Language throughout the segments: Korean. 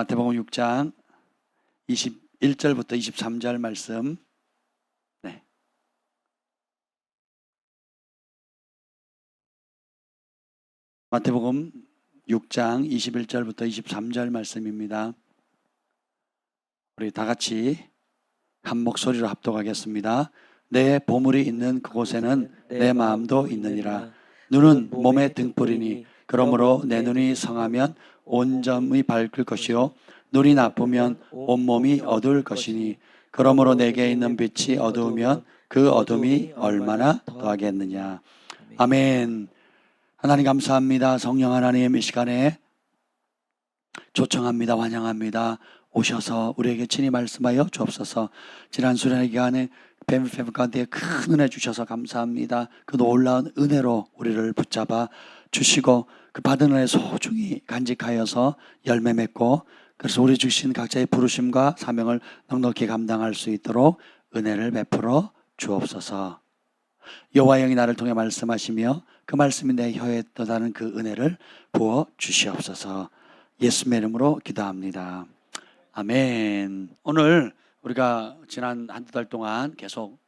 마태복음 6장 21절부터 23절 말씀. 네. 마태복음 6장 21절부터 23절 말씀입니다. 우리 다 같이 한 목소리로 합독하겠습니다. 내 보물이 있는 그곳에는 내 마음도 있느니라. 눈은 몸의 등불이니 그러므로 내 눈이 성하면 온 점이 밝을 것이요 눈이 나쁘면 온몸이 어두울 것이니 그러므로 내게 있는 빛이 어두우면 그 어둠이 얼마나 더하겠느냐. 아멘. 하나님 감사합니다. 성령 하나님, 이 시간에 초청합니다. 환영합니다. 오셔서 우리에게 친히 말씀하여 주옵소서. 지난 수련회 기간에 패밀리 가운데 큰 은혜 주셔서 감사합니다. 그 놀라운 은혜로 우리를 붙잡아 주시고 그 받은 은혜 소중히 간직하여서 열매 맺고, 그래서 우리 주신 각자의 부르심과 사명을 넉넉히 감당할 수 있도록 은혜를 베풀어 주옵소서. 여호와의 영이 나를 통해 말씀하시며 그 말씀이 내 혀에 떠나는 그 은혜를 부어 주시옵소서. 예수님의 이름으로 기도합니다. 아멘. 오늘 우리가 지난 한두 달 동안 계속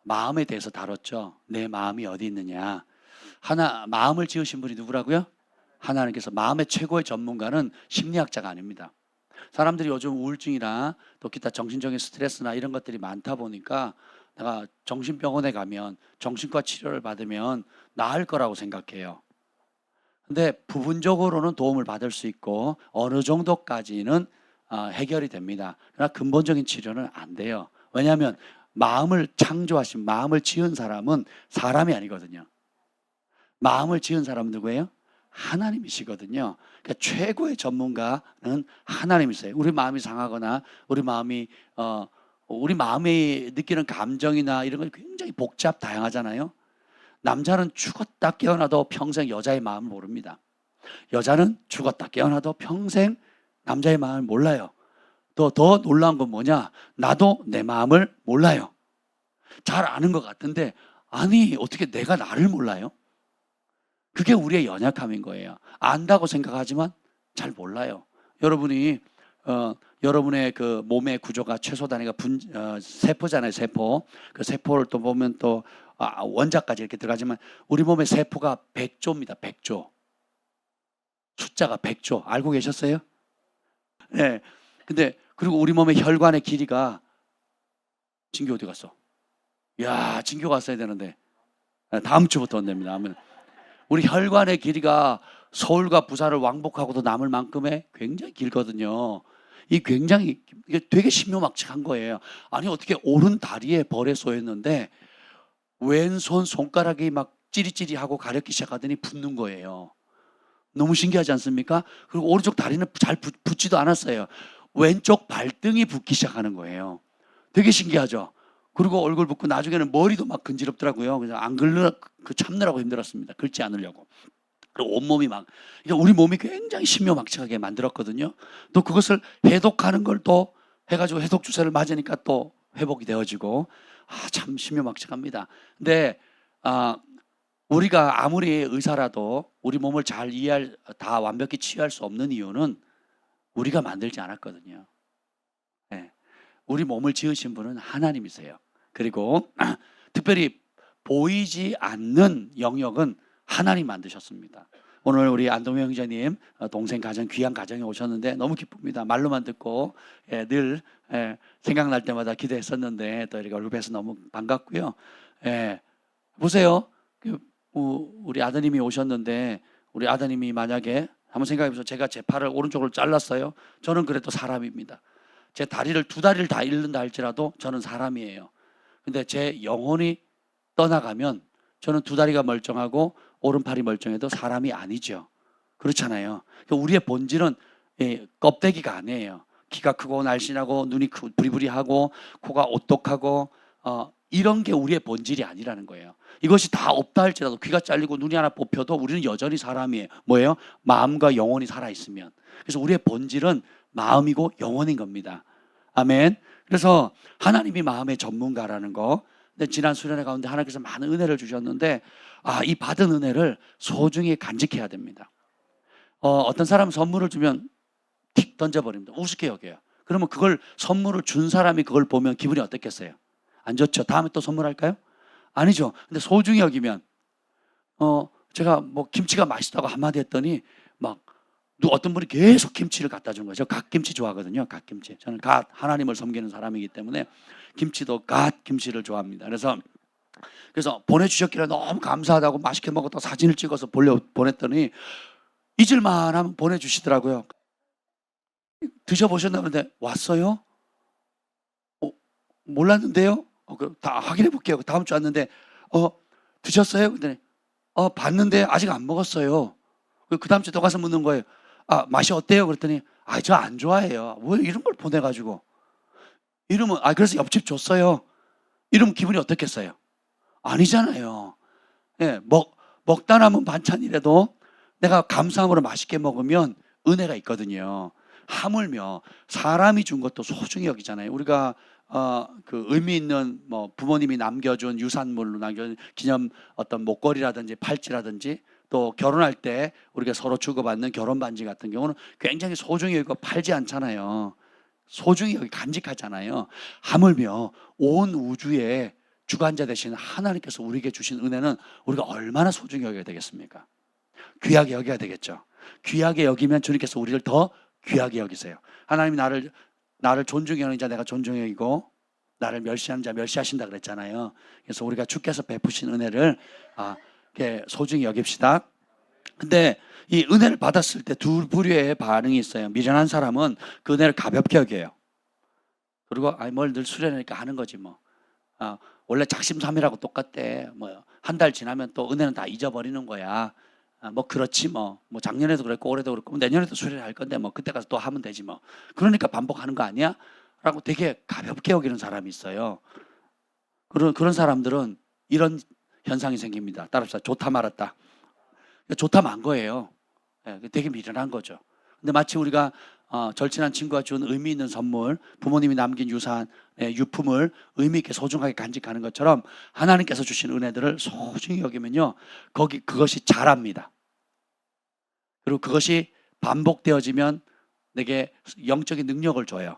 마음에 대해서 다뤘죠. 내 마음이 어디 있느냐. 마음을 지으신 분이 누구라고요? 하나님께서. 마음의 최고의 전문가는 심리학자가 아닙니다. 사람들이 요즘 우울증이나 또 기타 정신적인 스트레스나 이런 것들이 많다 보니까 내가 정신병원에 가면 정신과 치료를 받으면 나을 거라고 생각해요. 근데 부분적으로는 도움을 받을 수 있고 어느 정도까지는 해결이 됩니다. 그러나 근본적인 치료는 안 돼요. 왜냐하면 마음을 창조하신, 마음을 지은 사람은 사람이 아니거든요. 마음을 지은 사람은 누구예요? 하나님이시거든요. 그러니까 최고의 전문가는 하나님이세요. 우리 마음이 상하거나 우리 마음이 느끼는 감정이나 이런 건 굉장히 복잡 다양하잖아요. 남자는 죽었다 깨어나도 평생 여자의 마음을 모릅니다. 여자는 죽었다 깨어나도 평생 남자의 마음을 몰라요. 더 놀라운 건 뭐냐? 나도 내 마음을 몰라요. 잘 아는 것 같은데, 아니 어떻게 내가 나를 몰라요? 그게 우리의 연약함인 거예요. 안다고 생각하지만 잘 몰라요. 여러분이 여러분의 그 몸의 구조가 최소 단위가 세포잖아요. 세포. 그 세포를 또 보면 또 원자까지 이렇게 들어가지만 우리 몸의 세포가 100조입니다. 100조. 숫자가 100조. 알고 계셨어요? 네. 근데 그리고 우리 몸의 혈관의 길이가, 진규 어디 갔어? 야, 진규 갔어야 되는데 다음 주부터 온답니다. 아멘. 우리 혈관의 길이가 서울과 부산을 왕복하고도 남을 만큼의 굉장히 길거든요. 굉장히 이게 되게 신묘막측한 거예요. 아니 어떻게 오른 다리에 벌에 쏘였는데 왼손 손가락이 막 찌릿찌릿하고 가렵기 시작하더니 붓는 거예요. 너무 신기하지 않습니까? 그리고 오른쪽 다리는 잘 붓지도 않았어요. 왼쪽 발등이 붓기 시작하는 거예요. 되게 신기하죠? 그리고 얼굴 붓고 나중에는 머리도 막 근지럽더라고요. 그래서 안 참느라고 힘들었습니다. 긁지 않으려고. 그리고 온몸이 막, 그러니까 우리 몸이 굉장히 신묘막측하게 만들었거든요. 또 그것을 해독하는 걸 또 해가지고 해독 주사를 맞으니까 또 회복이 되어지고, 참 신묘막측합니다. 근데 우리가 아무리 의사라도 우리 몸을 다 완벽히 치유할 수 없는 이유는 우리가 만들지 않았거든요. 네. 우리 몸을 지으신 분은 하나님이세요. 그리고 특별히 보이지 않는 영역은 하나님 만드셨습니다. 오늘 우리 안동영 형제님 동생 가정, 귀한 가정에 오셨는데 너무 기쁩니다. 말로만 듣고 늘 생각날 때마다 기도했었는데 또 이렇게 얼굴 뵈서 너무 반갑고요. 보세요. 우리 아드님이 오셨는데, 우리 아드님이 만약에 한번 생각해보세요. 제가 제 팔을 오른쪽으로 잘랐어요. 저는 그래도 사람입니다. 제 두 다리를 다 잃는다 할지라도 저는 사람이에요. 근데 제 영혼이 떠나가면 저는 두 다리가 멀쩡하고 오른팔이 멀쩡해도 사람이 아니죠. 그렇잖아요. 우리의 본질은 껍데기가 아니에요. 키가 크고 날씬하고 눈이 부리부리하고 코가 오똑하고 이런 게 우리의 본질이 아니라는 거예요. 이것이 다 없다 할지라도, 귀가 잘리고 눈이 하나 뽑혀도 우리는 여전히 사람이에요. 뭐예요? 마음과 영혼이 살아있으면. 그래서 우리의 본질은 마음이고 영혼인 겁니다. 아멘. 그래서 하나님이 마음의 전문가라는 거. 근데 지난 수련회 가운데 하나님께서 많은 은혜를 주셨는데 이 받은 은혜를 소중히 간직해야 됩니다. 어떤 사람 선물을 주면 던져버립니다. 우습게 여겨요. 그러면 그걸 선물을 준 사람이 그걸 보면 기분이 어떻겠어요? 안 좋죠. 다음에 또 선물할까요? 아니죠. 근데 소중히 여기면 제가 뭐 김치가 맛있다고 한마디 했더니 막 어떤 분이 계속 김치를 갖다 준 거죠. 갓김치 좋아하거든요. 갓김치. 저는 갓 하나님을 섬기는 사람이기 때문에 김치도 갓 김치를 좋아합니다. 그래서 보내주셨길래 너무 감사하다고 맛있게 먹었다고 사진을 찍어서 보냈더니 잊을만 하면 보내주시더라고요. 드셔보셨나는데 왔어요? 몰랐는데요? 다 확인해 볼게요. 다음 주 왔는데 드셨어요? 그랬더니 봤는데 아직 안 먹었어요. 그 다음 주에 또 가서 묻는 거예요. 맛이 어때요? 그랬더니 저 안 좋아해요. 왜 이런 걸 보내가지고. 이러면 그래서 옆집 줬어요. 이러면 기분이 어떻겠어요? 아니잖아요. 예, 먹다 남은 반찬이라도 내가 감사함으로 맛있게 먹으면 은혜가 있거든요. 하물며 사람이 준 것도 소중히 여기잖아요. 우리가 그 의미 있는 뭐 부모님이 남겨준 유산물로 남겨준 기념 어떤 목걸이라든지 팔찌라든지 또 결혼할 때 우리가 서로 주고받는 결혼 반지 같은 경우는 굉장히 소중히 여기고 팔지 않잖아요. 소중히 여기 간직하잖아요. 하물며 온 우주의 주관자 되신 하나님께서 우리에게 주신 은혜는 우리가 얼마나 소중히 여겨야 되겠습니까? 귀하게 여겨야 되겠죠. 귀하게 여기면 주님께서 우리를 더 귀하게 여기세요. 하나님이 나를 존중히 여기는 자 내가 존중히 여기고 나를 멸시하는 자 멸시하신다 그랬잖아요. 그래서 우리가 주께서 베푸신 은혜를 소중히 여깁시다. 근데 이 은혜를 받았을 때 두 부류의 반응이 있어요. 미련한 사람은 그 은혜를 가볍게 여겨요. 그리고 뭘 늘 수련하니까 하는 거지 뭐. 원래 작심삼일하고 똑같대. 뭐 한 달 지나면 또 은혜는 다 잊어버리는 거야. 뭐 그렇지 뭐 작년에도 그랬고 올해도 그랬고 내년에도 수련할 건데 뭐 그때 가서 또 하면 되지 뭐. 그러니까 반복하는 거 아니야? 라고 되게 가볍게 여기는 사람이 있어요. 그런 사람들은 이런 현상이 생깁니다. 따라합시다. 좋다 말았다. 좋다 만 거예요. 되게 미련한 거죠. 근데 마치 우리가 절친한 친구가 준 의미 있는 선물, 부모님이 남긴 유산, 유품을 의미 있게 소중하게 간직하는 것처럼 하나님께서 주신 은혜들을 소중히 여기면요, 그것이 자랍니다. 그리고 그것이 반복되어지면 내게 영적인 능력을 줘요.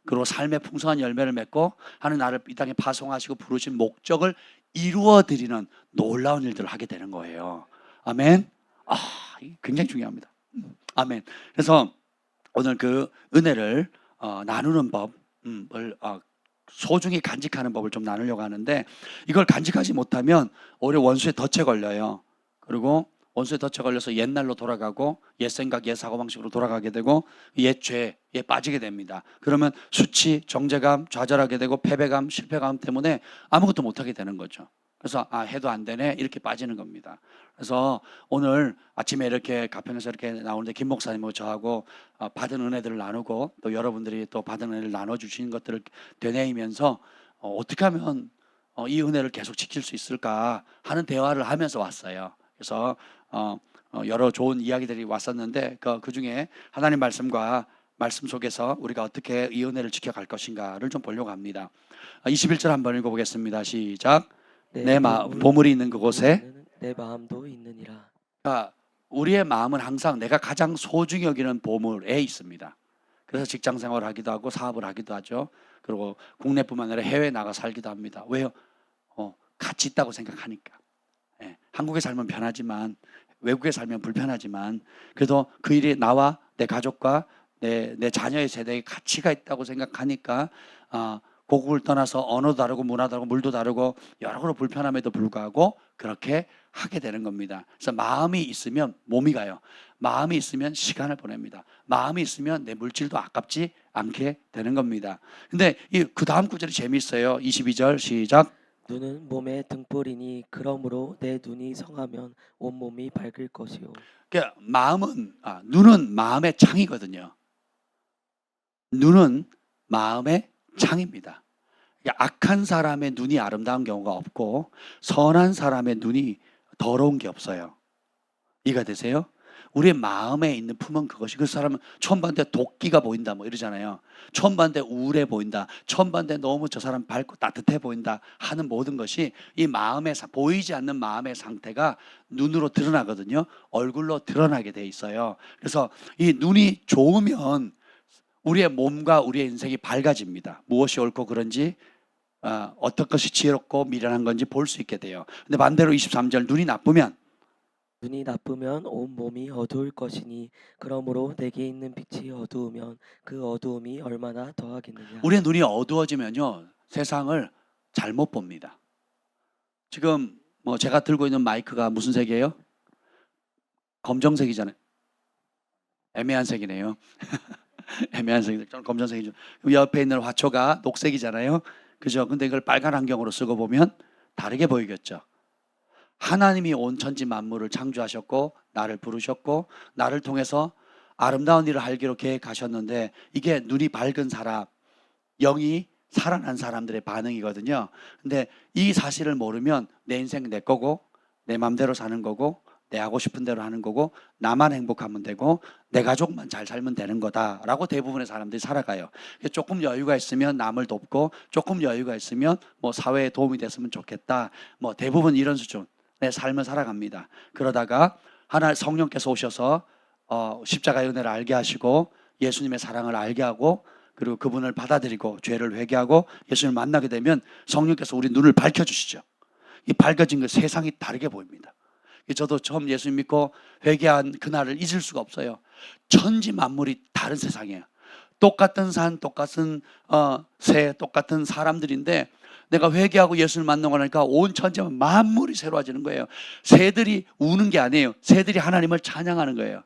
그리고 삶의 풍성한 열매를 맺고 하는 나를 이 땅에 파송하시고 부르신 목적을 이루어드리는 놀라운 일들을 하게 되는 거예요. 아멘. 굉장히 중요합니다. 아멘. 그래서 오늘 그 은혜를 나누는 법을 소중히 간직하는 법을 좀 나누려고 하는데, 이걸 간직하지 못하면 오히려 원수의 덫에 걸려요. 그리고 원수의 덫에 걸려서 옛날로 돌아가고 옛 생각, 옛 사고방식으로 돌아가게 되고 옛 죄에 빠지게 됩니다. 그러면 수치, 정죄감, 좌절하게 되고 패배감, 실패감 때문에 아무것도 못하게 되는 거죠. 그래서 해도 안 되네 이렇게 빠지는 겁니다. 그래서 오늘 아침에 이렇게 가평에서 이렇게 나오는데 김 목사님하고 저하고 받은 은혜들을 나누고 또 여러분들이 또 받은 은혜를 나눠주신 것들을 되뇌이면서 어떻게 하면 이 은혜를 계속 지킬 수 있을까 하는 대화를 하면서 왔어요. 그래서 여러 좋은 이야기들이 왔었는데 그 중에 하나님 말씀과 말씀 속에서 우리가 어떻게 이 은혜를 지켜갈 것인가를 좀 보려고 합니다. 21절 한번 읽어보겠습니다. 시작. 내 보물이 있는 그곳에 내 마음도 있느니라. 우리의 마음은 항상 내가 가장 소중히 여기는 보물에 있습니다. 그래서 직장 생활을 하기도 하고 사업을 하기도 하죠. 그리고 국내뿐만 아니라 해외에 나가 살기도 합니다. 왜요? 가치 있다고 생각하니까. 한국에 살면 편하지만 외국에 살면 불편하지만 그래도 그 일이 나와 내 가족과 내 자녀의 세대에 가치가 있다고 생각하니까 고국을 떠나서 언어도 다르고 문화도 다르고 물도 다르고 여러 가지 불편함에도 불구하고 그렇게 하게 되는 겁니다. 그래서 마음이 있으면 몸이 가요. 마음이 있으면 시간을 보냅니다. 마음이 있으면 내 물질도 아깝지 않게 되는 겁니다. 근데 그 다음 구절이 재미있어요. 22절 시작. 눈은 몸의 등불이니 그러므로 내 눈이 성하면 온몸이 밝을 것이요. 그러니까 눈은 마음의 창이거든요. 눈은 마음의 창입니다. 악한 사람의 눈이 아름다운 경우가 없고 선한 사람의 눈이 더러운 게 없어요. 이해가 되세요? 우리의 마음에 있는 품은 그것이, 그 사람은 처음 봤는데 도끼가 보인다 뭐 이러잖아요. 처음 봤는데 우울해 보인다, 처음 봤는데 너무 저 사람 밝고 따뜻해 보인다 하는 모든 것이 이 마음의 보이지 않는 마음의 상태가 눈으로 드러나거든요. 얼굴로 드러나게 돼 있어요. 그래서 이 눈이 좋으면 우리의 몸과 우리의 인생이 밝아집니다. 무엇이 옳고 그런지 어떤 것이 지혜롭고 미련한 건지 볼 수 있게 돼요. 근데 반대로 23절 눈이 나쁘면 눈이 나쁘면 온 몸이 어두울 것이니 그러므로 내게 있는 빛이 어두우면 그 어두움이 얼마나 더하겠느냐. 우리의 눈이 어두워지면요 세상을 잘못 봅니다. 지금 뭐 제가 들고 있는 마이크가 무슨 색이에요? 검정색이잖아요. 애매한 색이네요. 애매한 색이 저는 검정색이죠. 옆에 있는 화초가 녹색이잖아요. 그죠? 근데 이걸 빨간 안경으로 쓰고 보면 다르게 보이겠죠. 하나님이 온 천지 만물을 창조하셨고 나를 부르셨고 나를 통해서 아름다운 일을 하기로 계획하셨는데 이게 눈이 밝은 사람, 영이 살아난 사람들의 반응이거든요. 근데 이 사실을 모르면 내 인생 내 거고 내 맘대로 사는 거고 내 하고 싶은 대로 하는 거고 나만 행복하면 되고 내 가족만 잘 살면 되는 거다라고 대부분의 사람들이 살아가요. 조금 여유가 있으면 남을 돕고 조금 여유가 있으면 뭐 사회에 도움이 됐으면 좋겠다. 뭐 대부분 이런 수준의 삶을 살아갑니다. 그러다가 하나 성령께서 오셔서 십자가의 은혜를 알게 하시고 예수님의 사랑을 알게 하고 그리고 그분을 받아들이고 죄를 회개하고 예수님을 만나게 되면 성령께서 우리 눈을 밝혀주시죠. 이 밝아진 그 세상이 다르게 보입니다. 저도 처음 예수님 믿고 회개한 그날을 잊을 수가 없어요. 천지 만물이 다른 세상이에요. 똑같은 산, 똑같은 새, 똑같은 사람들인데 내가 회개하고 예수를 만나고 나니까 온 천지 만물이 새로워지는 거예요. 새들이 우는 게 아니에요. 새들이 하나님을 찬양하는 거예요.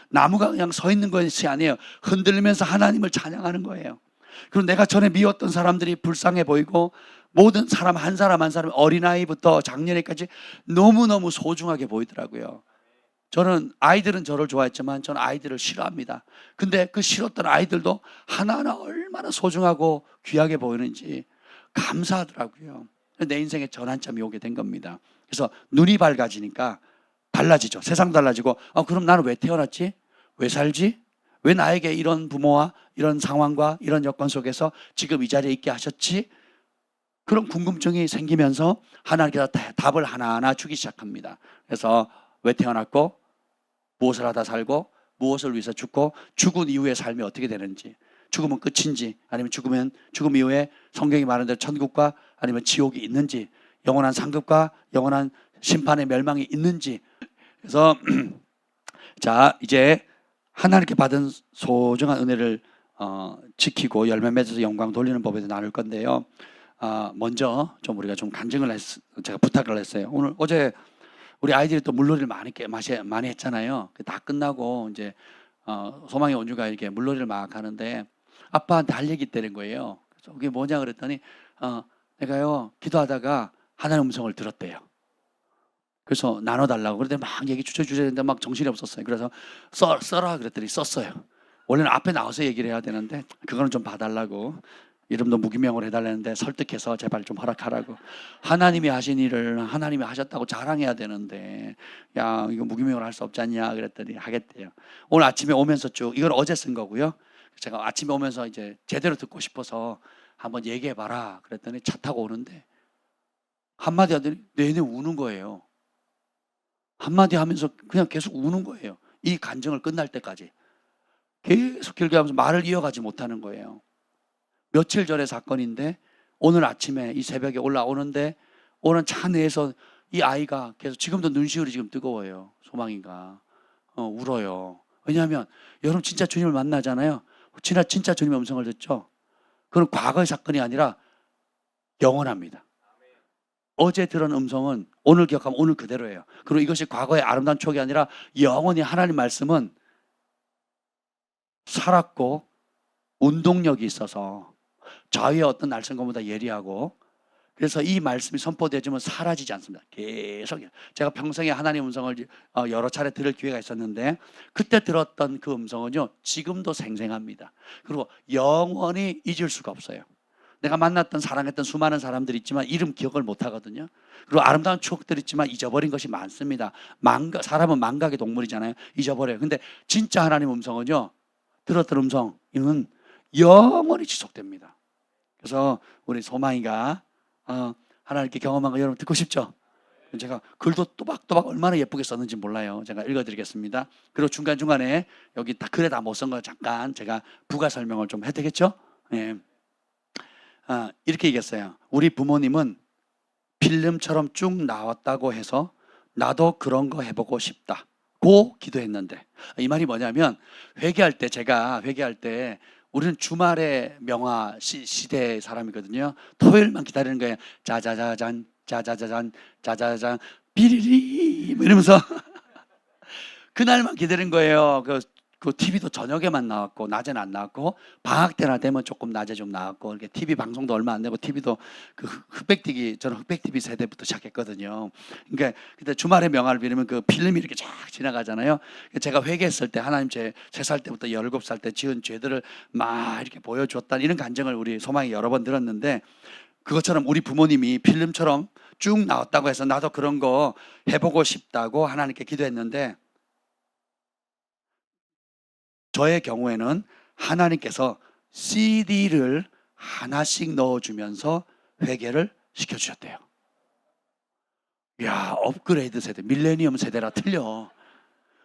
나무가 그냥 서 있는 것이 아니에요. 흔들리면서 하나님을 찬양하는 거예요. 그리고 내가 전에 미웠던 사람들이 불쌍해 보이고 모든 사람 한 사람 한 사람 어린아이부터 작년에까지 너무너무 소중하게 보이더라고요. 저는 아이들은 저를 좋아했지만 저는 아이들을 싫어합니다. 근데 그 싫었던 아이들도 하나하나 얼마나 소중하고 귀하게 보이는지 감사하더라고요. 내 인생의 전환점이 오게 된 겁니다. 그래서 눈이 밝아지니까 달라지죠. 세상 달라지고 그럼 나는 왜 태어났지? 왜 살지? 왜 나에게 이런 부모와 이런 상황과 이런 여건 속에서 지금 이 자리에 있게 하셨지? 그런 궁금증이 생기면서 하나님께서 답을 하나하나 주기 시작합니다. 그래서 왜 태어났고 무엇을 하다 살고 무엇을 위해서 죽고 죽은 이후의 삶이 어떻게 되는지 죽으면 끝인지 아니면 죽음 이후에 성경이 말하는 대로 천국과 아니면 지옥이 있는지 영원한 상급과 영원한 심판의 멸망이 있는지 그래서 자 이제 하나님께 받은 소중한 은혜를 지키고 열매 맺어서 영광 돌리는 법에 대해서 나눌 건데요. 먼저 좀 우리가 좀 간증을 제가 부탁을 했어요. 어제 우리 아이들이 또 물놀이를 많이 했잖아요. 다 끝나고 이제 소망의 온주가 이렇게 물놀이를 막 하는데 아빠한테 할 얘기 있다는 거예요. 그래서 그게 뭐냐 그랬더니 내가요 기도하다가 하나님의 음성을 들었대요. 그래서 나눠달라고 그랬더니 막 얘기 주저주저했는데 막 정신이 없었어요. 그래서 써라 그랬더니 썼어요. 원래는 앞에 나와서 얘기를 해야 되는데 그거는 좀 봐달라고 이름도 무기명으로 해달라는데 설득해서 제발 좀 허락하라고. 하나님이 하신 일을 하나님이 하셨다고 자랑해야 되는데 야 이거 무기명으로 할 수 없지 않냐 그랬더니 하겠대요. 오늘 아침에 오면서 쭉 이건 어제 쓴 거고요. 제가 아침에 오면서 이제 제대로 듣고 싶어서 한번 얘기해봐라 그랬더니 차 타고 오는데 한마디 하더니 내내 우는 거예요. 한마디 하면서 그냥 계속 우는 거예요. 이 간증을 끝날 때까지 계속 길게 하면서 말을 이어가지 못하는 거예요. 며칠 전의 사건인데 오늘 아침에 이 새벽에 올라오는데 오는 차 내에서 이 아이가 계속 지금도 눈시울이 지금 뜨거워요. 소망이가 울어요. 왜냐하면 여러분 진짜 주님을 만나잖아요. 진짜 주님의 음성을 듣죠. 그건 과거의 사건이 아니라 영원합니다. 어제 들은 음성은 오늘 기억하면 오늘 그대로예요. 그리고 이것이 과거의 아름다운 추억이 아니라 영원히 하나님 말씀은 살았고 운동력이 있어서 자유의 어떤 날선검보다 예리하고 그래서 이 말씀이 선포되어지면 사라지지 않습니다. 계속 제가 평생에 하나님 음성을 여러 차례 들을 기회가 있었는데 그때 들었던 그 음성은요 지금도 생생합니다. 그리고 영원히 잊을 수가 없어요. 내가 만났던 사랑했던 수많은 사람들이 있지만 이름 기억을 못 하거든요. 그리고 아름다운 추억들이 있지만 잊어버린 것이 많습니다. 사람은 망각의 동물이잖아요. 잊어버려요. 근데 진짜 하나님 음성은요 들었던 음성은 영원히 지속됩니다. 그래서 우리 소망이가 하나님께 경험한 거 여러분 듣고 싶죠? 제가 글도 또박또박 얼마나 예쁘게 썼는지 몰라요. 제가 읽어드리겠습니다. 그리고 중간중간에 여기 다 글에 다 못 쓴 거 잠깐 제가 부가 설명을 좀 해도 되겠죠? 예. 이렇게 얘기했어요. 우리 부모님은 필름처럼 쭉 나왔다고 해서 나도 그런 거 해보고 싶다 고 기도했는데, 이 말이 뭐냐면 제가 회개할 때 우리는 주말에 명화 시대 사람이거든요. 토요일만 기다리는 거예요. 짜자자잔 짜자자잔 짜자자잔 비리리 뭐 이러면서 그날만 기다린 거예요. 그 TV도 저녁에만 나왔고 낮에는 안 나왔고, 방학 때나 되면 조금 낮에 좀 나왔고, 이렇게 TV 방송도 얼마 안 되고, TV도 그 흑백 TV, 저는 흑백 TV 세대부터 시작했거든요. 그러니까 그때 주말에 명화를 빌으면 그 필름이 이렇게 쫙 지나가잖아요. 제가 회개했을 때 하나님 제 3살 때부터 17살 때 지은 죄들을 막 이렇게 보여줬다, 이런 간증을 우리 소망이 여러 번 들었는데, 그것처럼 우리 부모님이 필름처럼 쭉 나왔다고 해서 나도 그런 거 해보고 싶다고 하나님께 기도했는데, 저의 경우에는 하나님께서 CD를 하나씩 넣어주면서 회개를 시켜주셨대요. 이야, 업그레이드 세대, 밀레니엄 세대라 틀려.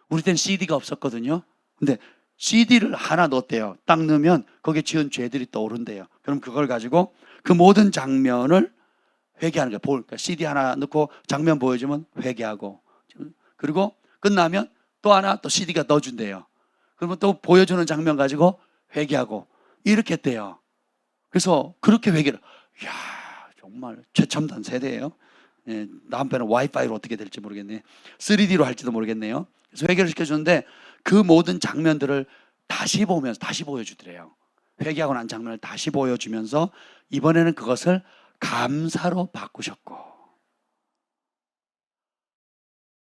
우리 땐 CD가 없었거든요. 근데 CD를 하나 넣었대요. 딱 넣으면 거기에 지은 죄들이 떠오른대요. 그럼 그걸 가지고 그 모든 장면을 회개하는 거예요. 그러니까 CD 하나 넣고 장면 보여주면 회개하고, 그리고 끝나면 또 하나 또 CD가 넣어준대요. 그러면 또 보여주는 장면 가지고 회개하고, 이렇게 했대요. 그래서 그렇게 회개를, 이야, 정말 최첨단 세대예요. 예, 다음번에는 와이파이로 어떻게 될지 모르겠네. 3D로 할지도 모르겠네요. 그래서 회개를 시켜주는데 그 모든 장면들을 다시 보면서 다시 보여주더래요. 회개하고 난 장면을 다시 보여주면서 이번에는 그것을 감사로 바꾸셨고,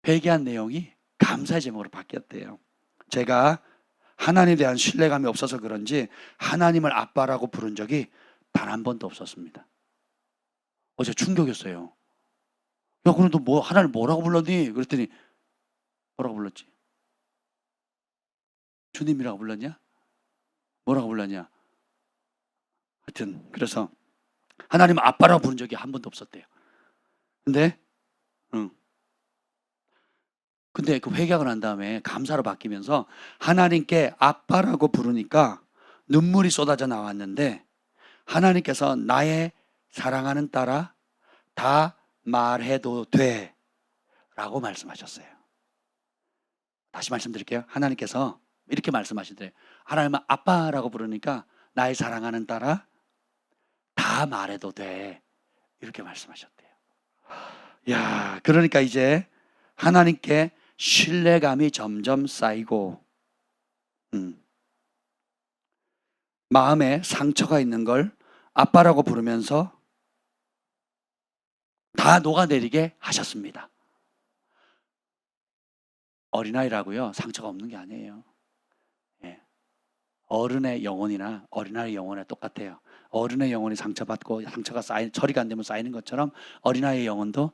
회개한 내용이 감사의 제목으로 바뀌었대요. 제가 하나님에 대한 신뢰감이 없어서 그런지 하나님을 아빠라고 부른 적이 단 한 번도 없었습니다. 어제 충격이었어요. 야, 그럼 너 하나님 뭐라고 불렀니? 그랬더니, 뭐라고 불렀지? 주님이라고 불렀냐? 뭐라고 불렀냐? 하여튼 그래서 하나님 아빠라고 부른 적이 한 번도 없었대요. 근데 그 회개하고 난 다음에 감사로 바뀌면서 하나님께 아빠라고 부르니까 눈물이 쏟아져 나왔는데, 하나님께서 나의 사랑하는 딸아 다 말해도 돼 라고 말씀하셨어요. 다시 말씀드릴게요. 하나님께서 이렇게 말씀하시더래요. 하나님은 아빠라고 부르니까 나의 사랑하는 딸아 다 말해도 돼, 이렇게 말씀하셨대요. 야, 그러니까 이제 하나님께 신뢰감이 점점 쌓이고, 마음에 상처가 있는 걸 아빠라고 부르면서 다 녹아내리게 하셨습니다. 어린아이라고요, 상처가 없는 게 아니에요. 예. 어른의 영혼이나 어린아이의 영혼에 똑같아요. 어른의 영혼이 상처받고 상처가 처리가 안 되면 쌓이는 것처럼 어린아이의 영혼도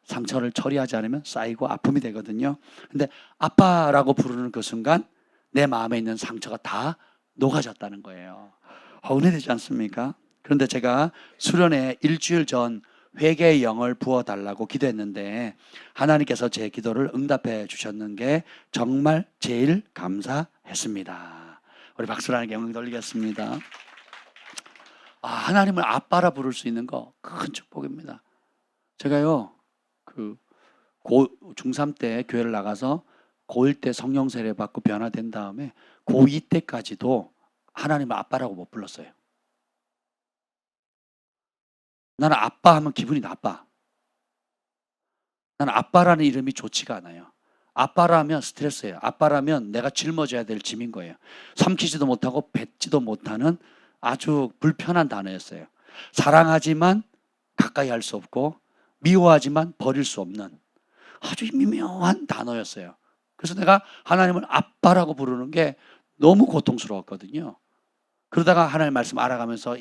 상처를 처리하지 않으면 쌓이고 아픔이 되거든요. 근데 아빠라고 부르는 그 순간 내 마음에 있는 상처가 다 녹아졌다는 거예요. 은혜되지 않습니까? 그런데 제가 수련회 일주일 전 회개의 영을 부어달라고 기도했는데 하나님께서 제 기도를 응답해 주셨는 게 정말 제일 감사했습니다. 우리 박수로 하나님께 영광 돌리겠습니다. 하나님을 아빠라 부를 수 있는 거 큰 축복입니다. 제가요, 중3 때 교회를 나가서 고1 때 성령 세례 받고 변화된 다음에 고2 때까지도 하나님을 아빠라고 못 불렀어요. 나는 아빠 하면 기분이 나빠. 나는 아빠라는 이름이 좋지가 않아요. 아빠라면 스트레스예요. 아빠라면 내가 짊어져야 될 짐인 거예요. 삼키지도 못하고 뱉지도 못하는 아주 불편한 단어였어요. 사랑하지만 가까이 할 수 없고 미워하지만 버릴 수 없는 아주 미묘한 단어였어요. 그래서 내가 하나님을 아빠라고 부르는 게 너무 고통스러웠거든요. 그러다가 하나님 말씀 알아가면서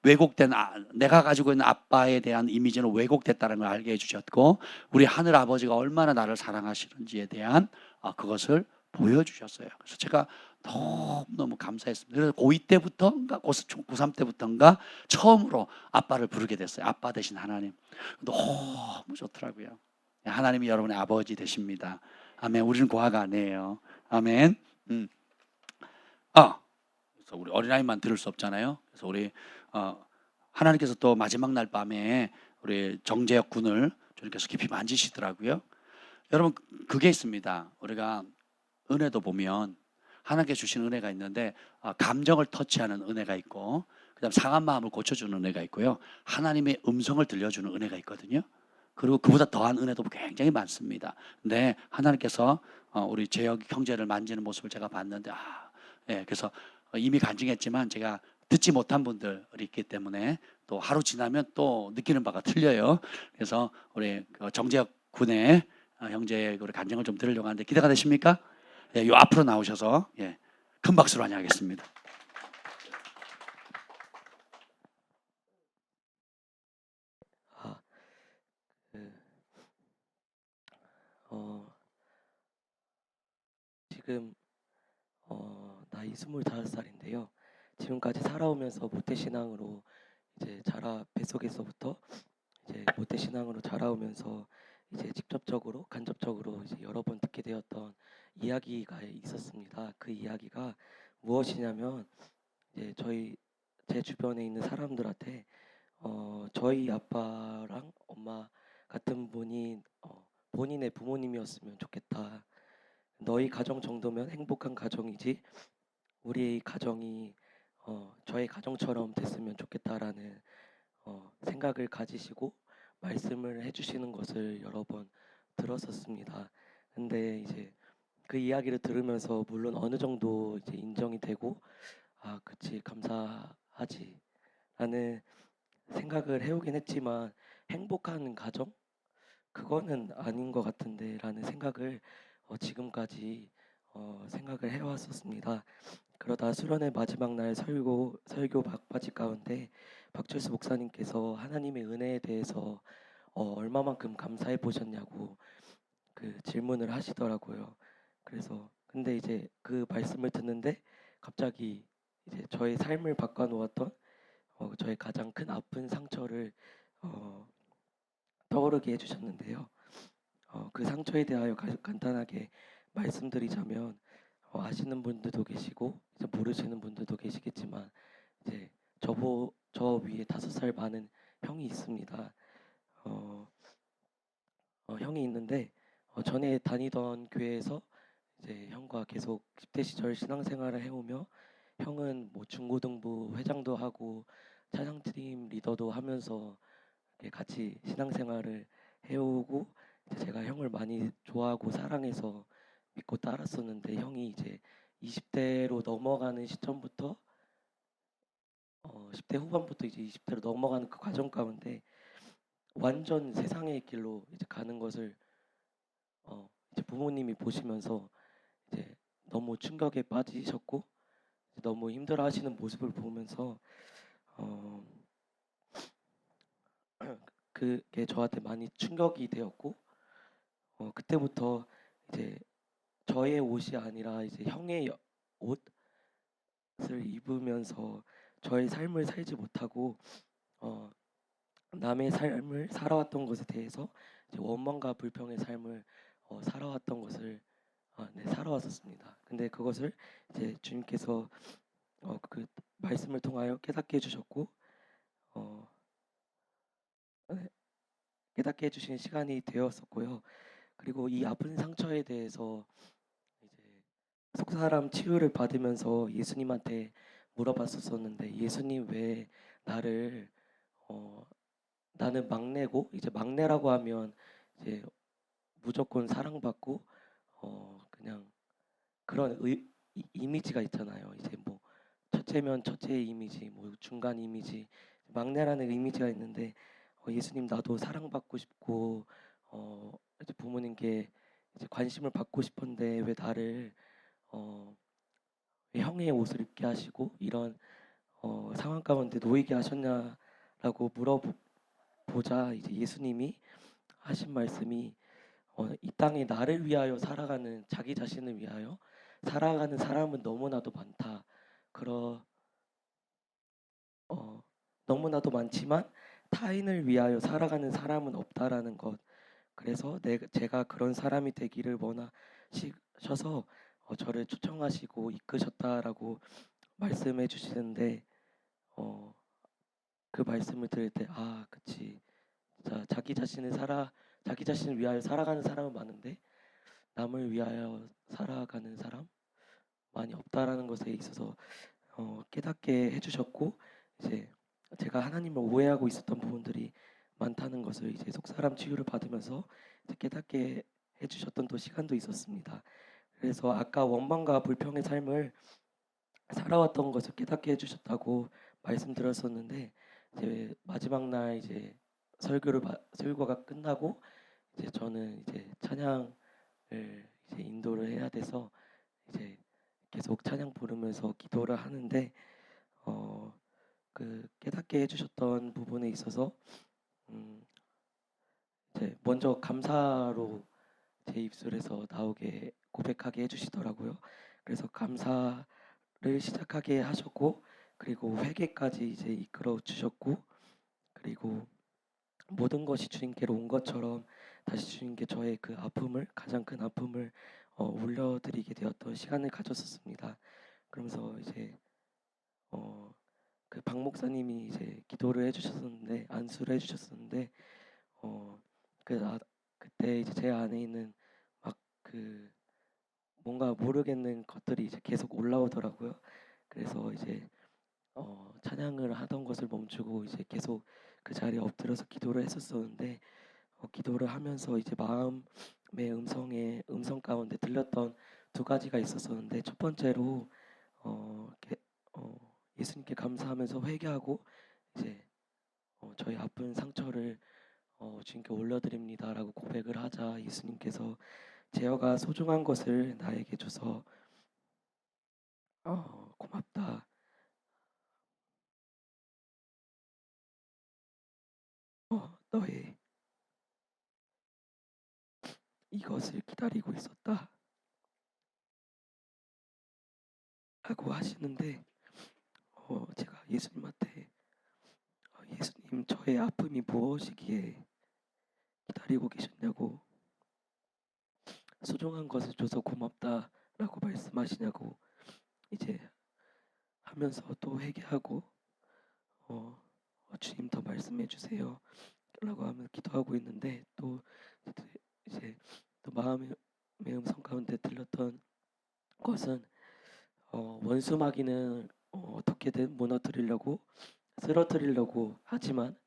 왜곡된 내가 가지고 있는 아빠에 대한 이미지는 왜곡됐다는 걸 알게 해주셨고, 우리 하늘 아버지가 얼마나 나를 사랑하시는지에 대한 그것을 보여주셨어요. 그래서 제가 너무너무 감사했습니다. 그래서 고2 때부터인가 고3 때부터인가 처음으로 아빠를 부르게 됐어요. 아빠 대신 하나님. 너무 좋더라고요. 하나님이 여러분의 아버지 되십니다. 아멘. 우리는 고아가 아니에요. 아멘. 그래서 우리 어린아이만 들을 수 없잖아요. 그래서 우리 하나님께서 또 마지막 날 밤에 우리 정재혁 군을 주님께서 깊이 만지시더라고요. 여러분, 그게 있습니다. 우리가 은혜도 보면 하나님께 주신 은혜가 있는데 감정을 터치하는 은혜가 있고, 그다음 상한 마음을 고쳐주는 은혜가 있고요, 하나님의 음성을 들려주는 은혜가 있거든요. 그리고 그보다 더한 은혜도 굉장히 많습니다. 근데 하나님께서 우리 재혁 형제를 만지는 모습을 제가 봤는데 그래서 이미 간증했지만 제가 듣지 못한 분들이 있기 때문에 또 하루 지나면 또 느끼는 바가 틀려요. 그래서 우리 정재혁 군의 형제의 우리 간증을 좀 들으려고 하는데 기대가 되십니까? 요 앞으로 나오셔서 큰 박수로 환영하겠습니다. 아, 지금 나이 25살인데요. 지금까지 살아오면서 모태신앙으로 이제 뱃속에서부터 이제 모태신앙으로 자라오면서 이제 직접적으로 간접적으로 이제 여러 번 듣게 되었던 이야기가 있었습니다. 그 이야기가 무엇이냐면 이제 제 주변에 있는 사람들한테 저희 아빠랑 엄마 같은 분이 본인의 부모님이었으면 좋겠다. 너희 가정 정도면 행복한 가정이지 우리 가정이 저의 가정처럼 됐으면 좋겠다라는 생각을 가지시고 말씀을 해주시는 것을 여러 번 들었었습니다. 근데 이제 그 이야기를 들으면서 물론 어느 정도 이제 인정이 되고 그치 감사하지 라는 생각을 해오긴 했지만 행복한 가정? 그거는 아닌 것 같은데 라는 생각을 지금까지 생각을 해왔었습니다. 그러다 수련의 마지막 날 설교 막바지 가운데 박철수 목사님께서 하나님의 은혜에 대해서 얼마만큼 감사해 보셨냐고 그 질문을 하시더라고요. 그래서 근데 이제 그 말씀을 듣는데 갑자기 이제 저의 삶을 바꿔놓았던 저의 가장 큰 아픈 상처를 떠오르게 해주셨는데요. 그 상처에 대하여 간단하게 말씀드리자면 아시는 분들도 계시고 이제 모르시는 분들도 계시겠지만 이제 저 위에 5살 많은 형이 있습니다. 형이 있는데 전에 다니던 교회에서 이제 형과 계속 10대 시절 신앙생활을 해오며 형은 뭐 중고등부 회장도 하고 찬양팀 리더도 하면서 이렇게 같이 신앙생활을 해오고 제가 형을 많이 좋아하고 사랑해서 믿고 따랐었는데 형이 이제 20대로 넘어가는 시점부터 10대 후반부터 이제 20대로 넘어가는 그 과정 가운데 완전 세상의 길로 이제 가는 것을 이제 부모님이 보시면서 이제 너무 충격에 빠지셨고 너무 힘들어하시는 모습을 보면서 그게 저한테 많이 충격이 되었고 그때부터 이제 저의 옷이 아니라 이제 형의 옷을 입으면서 저의 삶을 살지 못하고 남의 삶을 살아왔던 것에 대해서 이제 원망과 불평의 삶을 살아왔던 것을 살아왔었습니다. 근데 그것을 이제 주님께서 그 말씀을 통하여 깨닫게 해주셨고 네, 깨닫게 해주신 시간이 되었었고요. 그리고 이 아픈 상처에 대해서 이제 속사람 치유를 받으면서 예수님한테 물어봤었었는데 예수님 왜 나를 나는 막내고 이제 막내라고 하면 이제 무조건 사랑받고 그냥 그런 이미지가 있잖아요. 이제 뭐 첫째면 첫째의 이미지, 뭐 중간 이미지, 막내라는 이미지가 있는데 예수님 나도 사랑받고 싶고 이제 부모님께 이제 관심을 받고 싶은데 왜 나를 왜 형의 옷을 입게 하시고 이런 상황 가운데 놓이게 하셨냐라고 물어보자 이제 예수님이 하신 말씀이 이 땅에 나를 위하여 살아가는 자기 자신을 위하여 살아가는 사람은 너무나도 많다. 그러 너무나도 많지만 타인을 위하여 살아가는 사람은 없다라는 것. 그래서 제가 그런 사람이 되기를 원하셔서 저를 초청하시고 이끄셨다라고 말씀해 주시는데 어, 그 말씀을 들을 때 그치. 자, 자기 자신을 위하여 살아가는 사람은 많은데 남을 위하여 살아가는 사람 많이 없다라는 것에 있어서 깨닫게 해주셨고 이제 제가 하나님을 오해하고 있었던 부분들이 많다는 것을 이제 속사람 치유를 받으면서 이제 깨닫게 해주셨던 또 시간도 있었습니다. 그래서 아까 원망과 불평의 삶을 살아왔던 것을 깨닫게 해주셨다고 말씀드렸었는데 이제 마지막 날 이제 설교가 끝나고 이제 저는 이제 찬양을 이제 인도를 해야 돼서 이제 계속 찬양 부르면서 기도를 하는데 그 깨닫게 해주셨던 부분에 있어서 음, 이제 먼저 감사로 제 입술에서 나오게 고백하게 해주시더라고요. 그래서 감사를 시작하게 하셨고 그리고 회개까지 이제 이끌어 주셨고 그리고 모든 것이 주님께로 온 것처럼 다시 주님께 저의 그 아픔을 가장 큰 아픔을 올려드리게 되었던 시간을 가졌었습니다. 그러면서 이제 그 박 목사님이 이제 기도를 해주셨었는데 안수를 해주셨었는데 어, 그때 이제 제 안에 있는 막 그 뭔가 모르겠는 것들이 이제 계속 올라오더라고요. 그래서 이제 찬양을 하던 것을 멈추고 이제 계속 그 자리에 엎드려서 기도를 했었었는데 기도를 하면서 이제 마음의 음성 가운데 들렸던 두 가지가 있었었는데 첫 번째로 예수님께 감사하면서 회개하고 이제 저희 아픈 상처를 주님께 올려드립니다라고 고백을 하자 예수님께서 제어가 소중한 것을 나에게 줘서 고맙다. 너의 이것을 기다리고 있었다. 라고 하시는데 제가 예수님한테 예수님 저의 아픔이 무엇이기에 기다리고 계셨냐고 소중한 것을 줘서 고맙다라고 말씀하시냐고 이제 하면서 또 회개하고 주님 더 말씀해 주세요 라고 하면 기도하고 있는데 또 이제 또 마음의 음성 가운데 들렸던 것은 원수 마귀는 어떻게든 무너뜨리려고 쓰러뜨리려고 하지만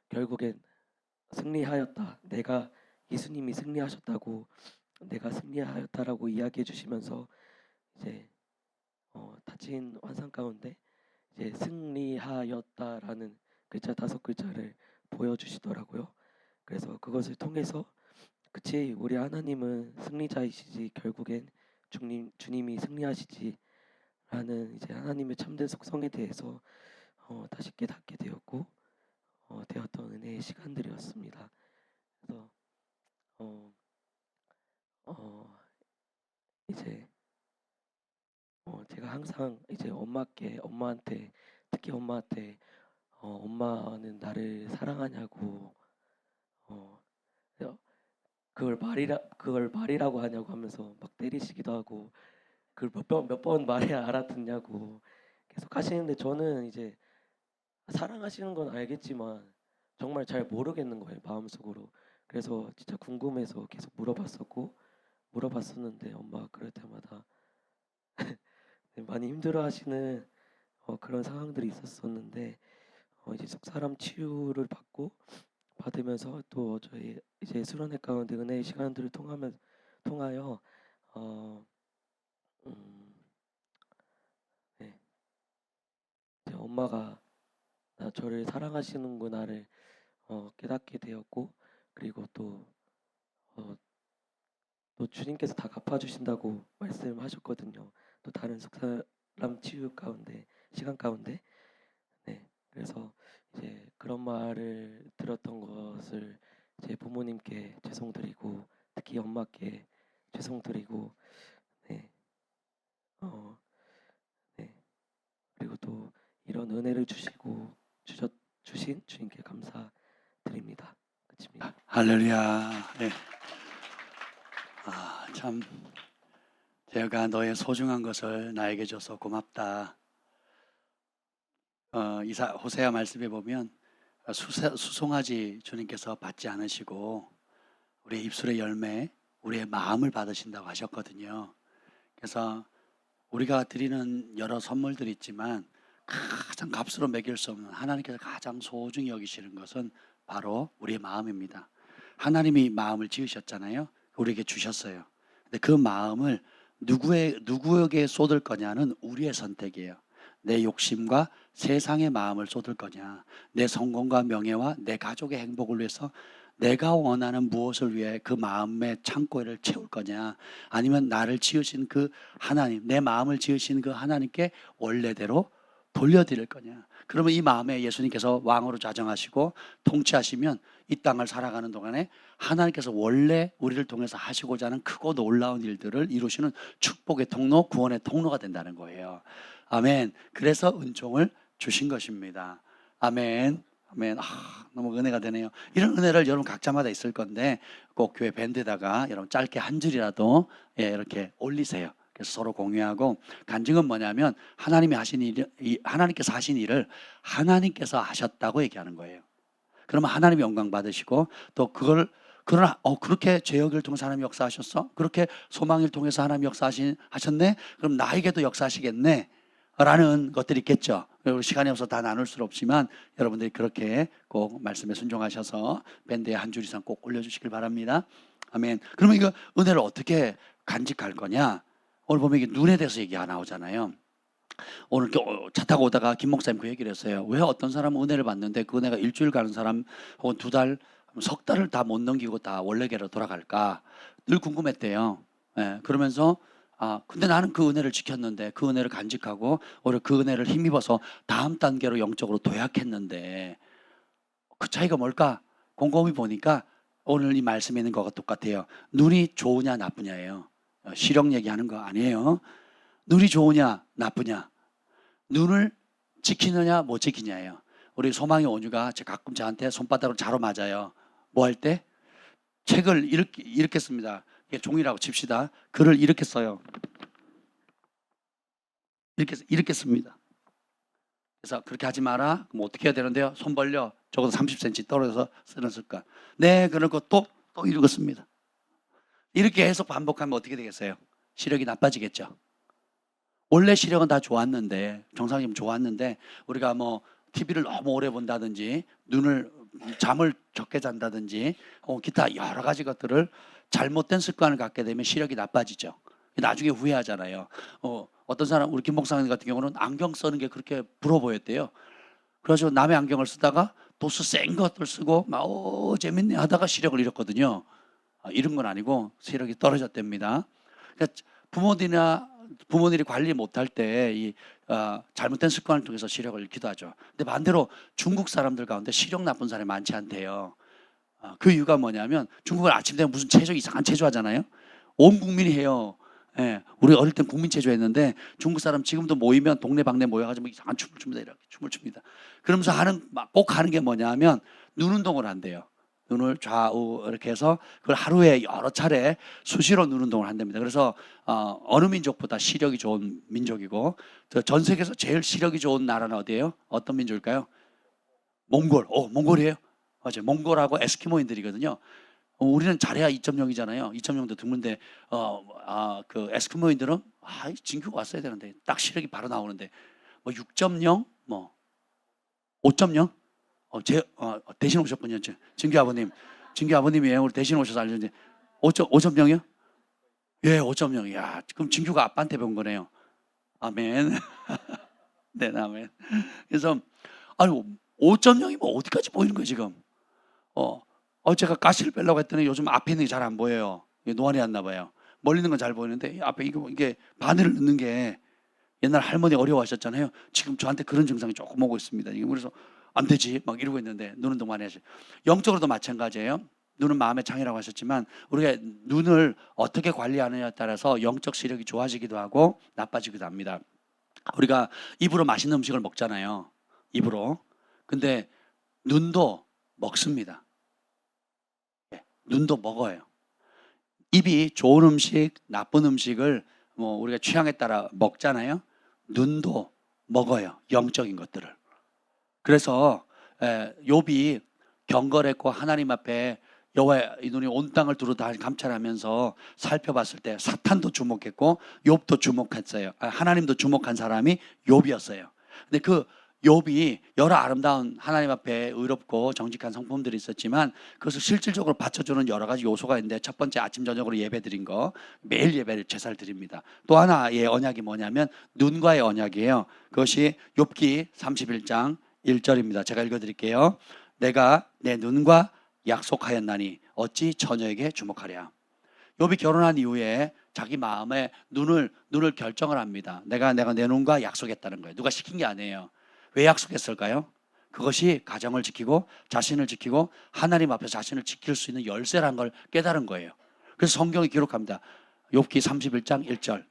결국엔 승리하였다. 예수님이 승리하셨다고 내가 승리하였다라고 이야기해 주시면서 이제 다친 환상 가운데 이제 승리하였다라는 글자 5글자를 보여주시더라고요. 그래서 그것을 통해서 그치 우리 하나님은 승리자이시지 결국엔 주님이 승리하시지 라는 이제 하나님의 참된 속성에 대해서 다시 깨닫게 되었고 되었던 은혜의 시간들이었습니다. 그래서 어, 어, 이제 제가 항상 이제 엄마한테 특히 엄마한테 엄마는 나를 사랑하냐고 어, 그걸 말이라고 하냐고 하면서 막 때리시기도 하고 그걸 몇 번 말해야 알아듣냐고 계속 하시는데 저는 이제 사랑하시는 건 알겠지만 정말 잘 모르겠는 거예요 마음속으로. 그래서 진짜 궁금해서 계속 물어봤었는데 엄마가 그럴 때마다 네, 많이 힘들어하시는 그런 상황들이 있었었는데 이제 속사람 치유를 받으면서 또 저희 이제 수련회 가운데 은혜의 시간들을 통하여 어, 음, 네, 이제 엄마가 저를 사랑하시는구나를 깨닫게 되었고 그리고 어, 또 주님께서 다 갚아주신다고 말씀하셨거든요. 또 다른 속사람 치유 가운데 시간 가운데 그래서 이제 그런 말을 들었던 것을 제 부모님께 죄송드리고 특히 엄마께 죄송드리고 네, 어, 네. 그리고 또 이런 은혜를 주신 주님께 감사드립니다. 끝입니다. 할렐루야. 네. 참 제가 너의 소중한 것을 나에게 줘서 고맙다. 호세아 말씀에 보면 수송아지 주님께서 받지 않으시고 우리의 입술의 열매, 우리의 마음을 받으신다고 하셨거든요. 그래서 우리가 드리는 여러 선물들이 있지만 가장 값으로 매길 수 없는 하나님께서 가장 소중히 여기시는 것은 바로 우리의 마음입니다. 하나님이 마음을 지으셨잖아요. 우리에게 주셨어요. 근데 그 마음을 누구에게 쏟을 거냐는 우리의 선택이에요. 내 욕심과 세상의 마음을 쏟을 거냐, 내 성공과 명예와 내 가족의 행복을 위해서 내가 원하는 무엇을 위해 그 마음의 창고를 채울 거냐, 아니면 나를 지으신 그 하나님, 내 마음을 지으신 그 하나님께 원래대로 돌려드릴 거냐. 그러면 이 마음에 예수님께서 왕으로 좌정하시고 통치하시면 이 땅을 살아가는 동안에 하나님께서 원래 우리를 통해서 하시고자 하는 크고 놀라운 일들을 이루시는 축복의 통로, 구원의 통로가 된다는 거예요. 아멘. 그래서 은총을 주신 것입니다. 아멘. 아멘. 너무 은혜가 되네요. 이런 은혜를 여러분 각자마다 있을 건데 꼭 교회 밴드에다가 여러분 짧게 한 줄이라도 이렇게 올리세요. 그래서 서로 공유하고, 간증은 뭐냐면 하나님이 하신 일, 하나님께서 하신 일을 하나님께서 하셨다고 얘기하는 거예요. 그러면 하나님이 영광 받으시고, 또 그러나 그렇게 죄악을 통해서 하나님이 역사하셨어? 그렇게 소망을 통해서 하나님이 하셨네? 그럼 나에게도 역사하시겠네? 라는 것들이 있겠죠. 시간이 없어서 다 나눌 수 없지만 여러분들이 그렇게 꼭 말씀에 순종하셔서 밴드에 한 줄 이상 꼭 올려주시길 바랍니다. 아멘. 그러면 이거 은혜를 어떻게 간직할 거냐? 오늘 보면 이게 눈에 대해서 얘기가 나오잖아요. 오늘 차 타고 오다가 김 목사님 그 얘기를 했어요. 왜 어떤 사람은 은혜를 받는데 그 은혜가 일주일 가는 사람 혹은 2달, 석 달을 다 못 넘기고 다 원래계로 돌아갈까 늘 궁금했대요. 그러면서 근데 나는 그 은혜를 지켰는데, 그 은혜를 간직하고 오히려 그 은혜를 힘입어서 다음 단계로 영적으로 도약했는데 그 차이가 뭘까? 곰곰이 보니까 오늘 이 말씀에 있는 것과 똑같아요. 눈이 좋으냐 나쁘냐예요. 시력 얘기하는 거 아니에요. 눈이 좋으냐 나쁘냐, 눈을 지키느냐 못 지키냐예요. 우리 소망의 온유가 가끔 저한테 손바닥으로 자로 맞아요. 뭐 할 때? 책을 이렇게 씁니다. 종이라고 칩시다. 글을 이렇게 써요. 이렇게 씁니다. 그래서 그렇게 하지 마라. 그럼 어떻게 해야 되는데요? 손 벌려. 적어도 30cm 떨어져서 쓰는 습관. 네, 그러고 또 이러고 씁니다. 이렇게 해서 반복하면 어떻게 되겠어요? 시력이 나빠지겠죠. 원래 시력은 다 좋았는데, 정상이면 좋았는데, 우리가 뭐 TV를 너무 오래 본다든지, 잠을 적게 잔다든지, 기타 여러 가지 것들을 잘못된 습관을 갖게 되면 시력이 나빠지죠. 나중에 후회하잖아요. 어떤 사람, 우리 김 목사님 같은 경우는 안경 쓰는 게 그렇게 부러워 보였대요. 그래서 남의 안경을 쓰다가 도수 센 것들 쓰고 막 재밌네 하다가 시력을 잃었거든요. 잃은 건 아니고 시력이 떨어졌답니다. 그러니까 부모들이 관리 못할 때 잘못된 습관을 통해서 시력을 잃기도 하죠. 근데 반대로 중국 사람들 가운데 시력 나쁜 사람이 많지 않대요. 그 이유가 뭐냐면 중국은 아침 되면 무슨 체조, 이상한 체조 하잖아요. 온 국민이 해요. 우리 어릴 땐 국민 체조 했는데 중국 사람 지금도 모이면 동네방네 모여가지고 이상한 춤을 춥니다. 이렇게 춤을 춥니다. 그러면서 꼭 하는 게 뭐냐면 눈 운동을 한대요. 눈을 좌우 이렇게 해서 그걸 하루에 여러 차례 수시로 눈 운동을 한답니다. 그래서 어느 민족보다 시력이 좋은 민족이고, 전 세계에서 제일 시력이 좋은 나라는 어디예요? 어떤 민족일까요? 몽골이에요. 맞아요. 몽골하고 에스키모인들이거든요. 우리는 잘해야 2.0이잖아요. 2.0도 드문데 그 에스키모인들은 진규가 왔어야 되는데 딱 시력이 바로 나오는데 뭐 6.0, 뭐 5.0. 대신 오셨군요. 진규 아버님이에요. 우리 대신 오셔서 알려주는데 5.0이요? 예, 5.0. 야, 그럼 진규가 아빠한테 배운 거네요. 아멘. 네, 아멘. 그래서 5.0이면 어디까지 보이는 거예요 지금? 제가 가시를 빼려고 했더니 요즘 앞에 있는 게 잘 안 보여요. 노안이 왔나 봐요. 멀리 있는 건 잘 보이는데 앞에 이게 바늘을 넣는 게, 옛날 할머니 어려워하셨잖아요. 지금 저한테 그런 증상이 조금 오고 있습니다. 그래서 안 되지 막 이러고 있는데 눈 운동 많이 하죠. 영적으로도 마찬가지예요. 눈은 마음의 창이라고 하셨지만 우리가 눈을 어떻게 관리하느냐에 따라서 영적 시력이 좋아지기도 하고 나빠지기도 합니다. 우리가 입으로 맛있는 음식을 먹잖아요. 입으로. 근데 눈도 먹습니다. 눈도 먹어요. 입이 좋은 음식, 나쁜 음식을 뭐 우리가 취향에 따라 먹잖아요. 눈도 먹어요. 영적인 것들을. 그래서 욥이 경건했고 하나님 앞에 여호와의 눈이 온 땅을 두루 다 감찰하면서 살펴봤을 때 사탄도 주목했고 욥도 주목했어요. 하나님도 주목한 사람이 욥이었어요. 근데 그 욥이 여러 아름다운 하나님 앞에 의롭고 정직한 성품들이 있었지만 그것을 실질적으로 받쳐주는 여러 가지 요소가 있는데 첫 번째 아침 저녁으로 예배 드린 거 매일 예배를 제사를 드립니다. 또 하나의 언약이 뭐냐면 눈과의 언약이에요. 그것이 욥기 31장 1절입니다. 제가 읽어드릴게요. 내가 내 눈과 약속하였나니 어찌 처녀에게 주목하랴. 욥이 결혼한 이후에 자기 마음에 눈을 결정을 합니다. 내가 내 눈과 약속했다는 거예요. 누가 시킨 게 아니에요. 왜 약속했을까요? 그것이 가정을 지키고 자신을 지키고 하나님 앞에 자신을 지킬 수 있는 열쇠라는 걸 깨달은 거예요. 그래서 성경이 기록합니다. 욥기 31장 1절.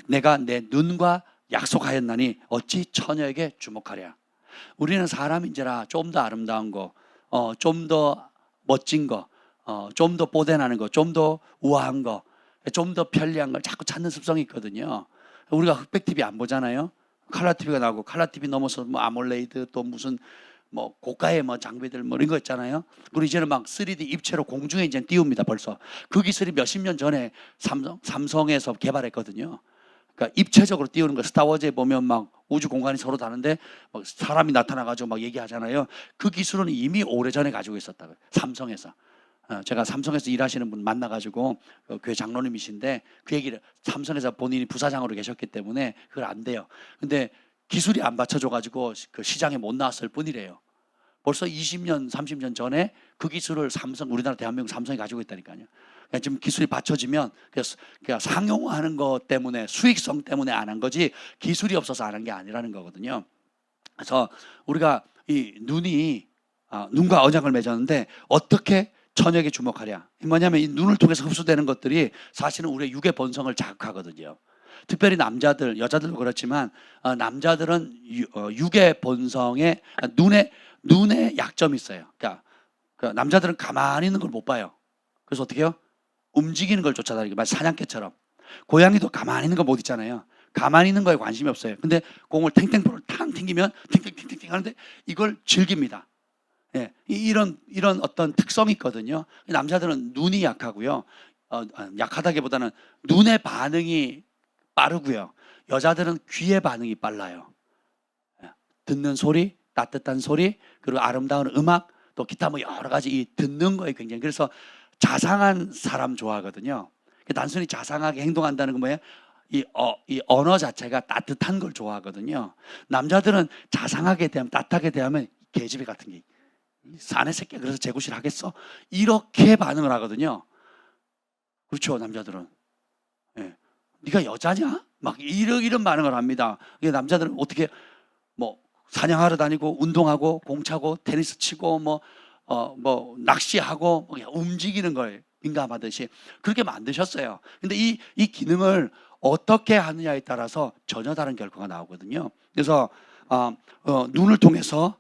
내가 내 눈과 약속하였나니 어찌 처녀에게 주목하랴. 우리는 사람인지라 좀 더 아름다운 거, 좀 더 멋진 거, 좀 더 뽀대나는 거, 좀 더 우아한 거, 좀 더 편리한 걸 자꾸 찾는 습성이 있거든요. 우리가 흑백 TV 안 보잖아요. 칼라 TV가 나오고 칼라 TV 넘어서 뭐 아몰레이드 또 무슨 뭐 고가의 뭐 장비들 뭐 이런 거 있잖아요. 그리고 이제는 막 3D 입체로 공중에 이제 띄웁니다. 벌써 그 기술이 몇십 년 전에 삼성에서 개발했거든요. 그러니까 입체적으로 띄우는 거. 스타워즈에 보면 막 우주 공간이 서로 다른데 막 사람이 나타나가지고 막 얘기하잖아요. 그 기술은 이미 오래전에 가지고 있었다고요. 삼성에서. 제가 삼성에서 일하시는 분 만나가지고 교회 장로님이신데 그 얘기를 삼성에서 본인이 부사장으로 계셨기 때문에 그걸 안 돼요. 근데 기술이 안 받쳐줘가지고 그 시장에 못 나왔을 뿐이래요. 벌써 20년, 30년 전에 그 기술을 우리나라 대한민국 삼성이 가지고 있다니까요. 그러니까 지금 기술이 받쳐지면 그냥 상용화하는 것 때문에 수익성 때문에 안 한 거지 기술이 없어서 안 한 게 아니라는 거거든요. 그래서 우리가 이 눈과 언약을 맺었는데 어떻게 처녀에게 주목하랴. 뭐냐면 이 눈을 통해서 흡수되는 것들이 사실은 우리의 육의 본성을 자극하거든요. 특별히 남자들, 여자들도 그렇지만 남자들은 육의 본성에 눈에 약점이 있어요. 그러니까 남자들은 가만히 있는 걸 못 봐요. 그래서 어떻게 해요? 움직이는 걸 쫓아다니고 사냥개처럼. 고양이도 가만히 있는 거 못 있잖아요. 가만히 있는 거에 관심이 없어요. 근데 공을 탱탱볼을 탕 튕기면 탱탱탱탱 하는데 이걸 즐깁니다. 예, 이런 어떤 특성이 있거든요. 남자들은 눈이 약하고요. 약하다기보다는 눈의 반응이 빠르고요. 여자들은 귀의 반응이 빨라요. 예, 듣는 소리, 따뜻한 소리, 그리고 아름다운 음악, 또 기타 뭐 여러 가지 이 듣는 거에 굉장히 그래서 자상한 사람 좋아하거든요. 단순히 자상하게 행동한다는 건 뭐예요? 이 언어 자체가 따뜻한 걸 좋아하거든요. 남자들은 자상하게 대하면 따뜻하게 대하면 계집애 같은 게 사내 새끼 그래서 재구실 하겠어? 이렇게 반응을 하거든요. 그렇죠, 남자들은. 예. 네가 여자냐? 막 이런 반응을 합니다. 남자들은 어떻게 뭐 사냥하러 다니고 운동하고 공차고 테니스 치고 뭐 낚시하고 뭐 움직이는 거에 민감하듯이 그렇게 만드셨어요. 근데 이 기능을 어떻게 하느냐에 따라서 전혀 다른 결과가 나오거든요. 그래서 눈을 통해서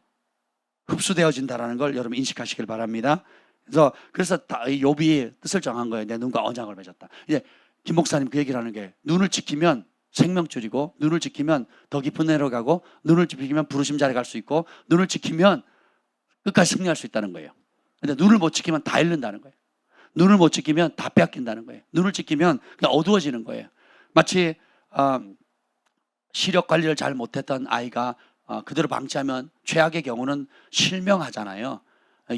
흡수되어진다라는 걸 여러분 인식하시길 바랍니다. 그래서 욥이 뜻을 정한 거예요. 내 눈과 언약을 맺었다. 이제 김 목사님 그 얘기를 하는 게 눈을 지키면 생명줄이고 눈을 지키면 더 깊은 데로 가고 눈을 지키면 부르심 자리에 갈 수 있고 눈을 지키면 끝까지 승리할 수 있다는 거예요. 근데 눈을 못 지키면 다 잃는다는 거예요. 눈을 못 지키면 다 빼앗긴다는 거예요. 눈을 지키면 그냥 어두워지는 거예요. 마치 시력 관리를 잘 못했던 아이가 그대로 방치하면 최악의 경우는 실명하잖아요.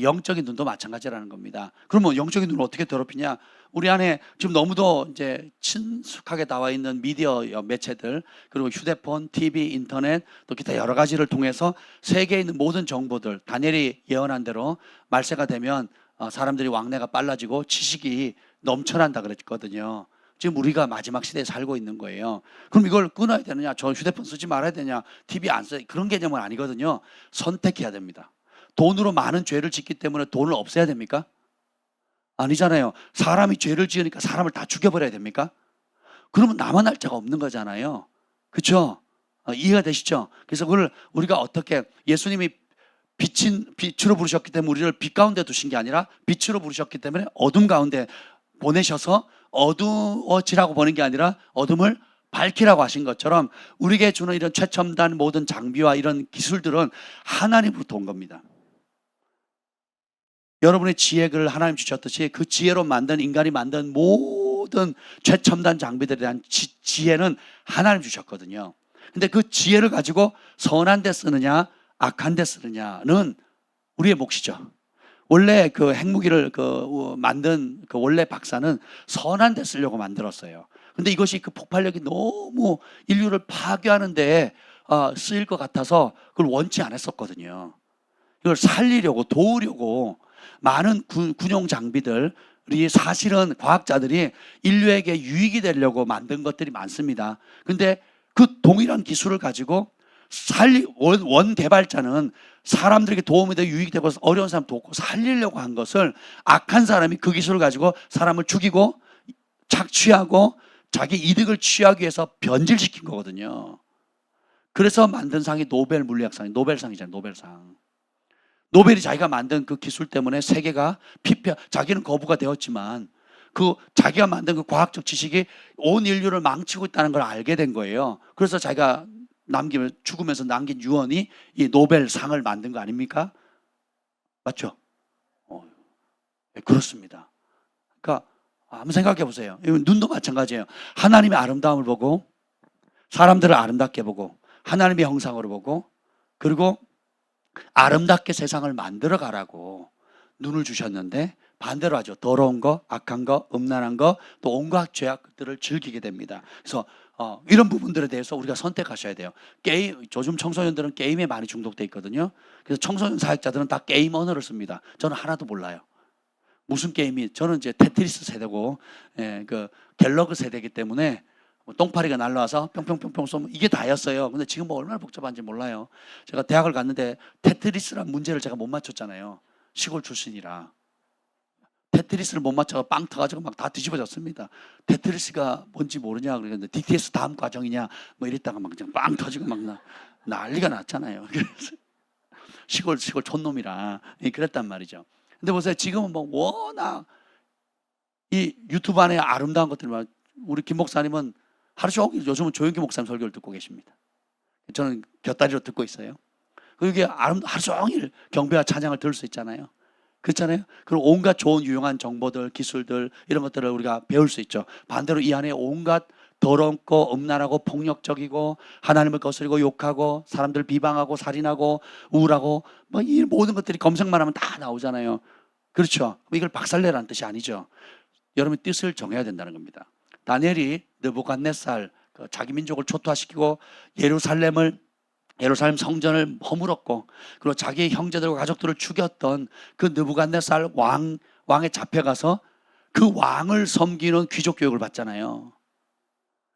영적인 눈도 마찬가지라는 겁니다. 그러면 영적인 눈을 어떻게 더럽히냐? 우리 안에 지금 너무도 이제 친숙하게 나와 있는 미디어 매체들 그리고 휴대폰, TV, 인터넷 또 기타 여러 가지를 통해서 세계에 있는 모든 정보들 다니엘이 예언한 대로 말세가 되면 사람들이 왕래가 빨라지고 지식이 넘쳐난다 그랬거든요. 지금 우리가 마지막 시대에 살고 있는 거예요. 그럼 이걸 끊어야 되느냐? 저 휴대폰 쓰지 말아야 되냐? TV 안 써? 그런 개념은 아니거든요. 선택해야 됩니다. 돈으로 많은 죄를 짓기 때문에 돈을 없애야 됩니까? 아니잖아요. 사람이 죄를 지으니까 사람을 다 죽여버려야 됩니까? 그러면 남아날 자가 없는 거잖아요. 그렇죠? 이해가 되시죠? 그래서 그걸 우리가 어떻게 예수님이 빛으로 부르셨기 때문에 우리를 빛 가운데 두신 게 아니라 빛으로 부르셨기 때문에 어둠 가운데 보내셔서 어두워지라고 보는 게 아니라 어둠을 밝히라고 하신 것처럼 우리에게 주는 이런 최첨단 모든 장비와 이런 기술들은 하나님으로부터 온 겁니다. 여러분의 지혜를 하나님 주셨듯이 그 지혜로 만든 인간이 만든 모든 최첨단 장비들에 대한 지혜는 하나님 주셨거든요. 근데 그 지혜를 가지고 선한 데 쓰느냐 악한 데 쓰느냐는 우리의 몫이죠. 원래 그 핵무기를 만든 그 원래 박사는 선한 데 쓰려고 만들었어요. 근데 이것이 그 폭발력이 너무 인류를 파괴하는 데 쓰일 것 같아서 그걸 원치 않았었거든요. 이걸 살리려고 도우려고 많은 군용 장비들이 사실은 과학자들이 인류에게 유익이 되려고 만든 것들이 많습니다. 근데 그 동일한 기술을 가지고 원 개발자는 사람들에게 도움이 되고 유익이 되고 어려운 사람 돕고 살리려고 한 것을 악한 사람이 그 기술을 가지고 사람을 죽이고 착취하고 자기 이득을 취하기 위해서 변질시킨 거거든요. 그래서 만든 상이 노벨 물리학상이 노벨상이잖아요. 노벨상. 노벨이 자기가 만든 그 기술 때문에 세계가 자기는 거부가 되었지만 그 자기가 만든 그 과학적 지식이 온 인류를 망치고 있다는 걸 알게 된 거예요. 그래서 자기가 죽으면서 남긴 유언이 이 노벨상을 만든 거 아닙니까? 맞죠? 네, 그렇습니다. 그러니까 한번 생각해 보세요. 눈도 마찬가지예요. 하나님의 아름다움을 보고 사람들을 아름답게 보고 하나님의 형상으로 보고 그리고 아름답게 세상을 만들어 가라고 눈을 주셨는데 반대로 하죠. 더러운 거, 악한 거, 음란한 거, 또 온갖 죄악들을 즐기게 됩니다. 그래서 이런 부분들에 대해서 우리가 선택하셔야 돼요. 요즘 청소년들은 게임에 많이 중독돼 있거든요. 그래서 청소년 사역자들은 다 게임 언어를 씁니다. 저는 하나도 몰라요. 무슨 게임이? 저는 이제 테트리스 세대고, 그 갤러그 세대이기 때문에 똥파리가 날라와서 뿅뿅뿅뿅 쏘면 이게 다였어요. 근데 지금 뭐 얼마나 복잡한지 몰라요. 제가 대학을 갔는데 테트리스란 문제를 제가 못 맞췄잖아요. 시골 출신이라. 테트리스를 못 맞춰서 빵 터가지고 막 다 뒤집어졌습니다. 테트리스가 뭔지 모르냐 그러는데 DTS 다음 과정이냐 뭐 이랬다가 막 그냥 빵 터지고 막 난리가 났잖아요. 그래서 시골 촌놈이라 그랬단 말이죠. 근데 보세요. 지금은 뭐 워낙 이 유튜브 안에 아름다운 것들이 우리 김 목사님은 하루 종일 요즘은 조영기 목사님 설교를 듣고 계십니다. 저는 곁다리로 듣고 있어요. 그게 하루 종일 경배와 찬양을 들을 수 있잖아요. 그렇잖아요. 그리고 온갖 좋은 유용한 정보들, 기술들 이런 것들을 우리가 배울 수 있죠. 반대로 이 안에 온갖 더럽고 음란하고 폭력적이고 하나님을 거스리고 욕하고 사람들 비방하고 살인하고 우울하고 뭐 이 모든 것들이 검색만 하면 다 나오잖아요. 그렇죠. 이걸 박살내라는 뜻이 아니죠. 여러분이 뜻을 정해야 된다는 겁니다. 다니엘이 느부갓네살 자기 민족을 초토화시키고 예루살렘 성전을 허물었고 그리고 자기의 형제들과 가족들을 죽였던 그 느부갓네살 왕에 잡혀가서 그 왕을 섬기는 귀족 교육을 받잖아요.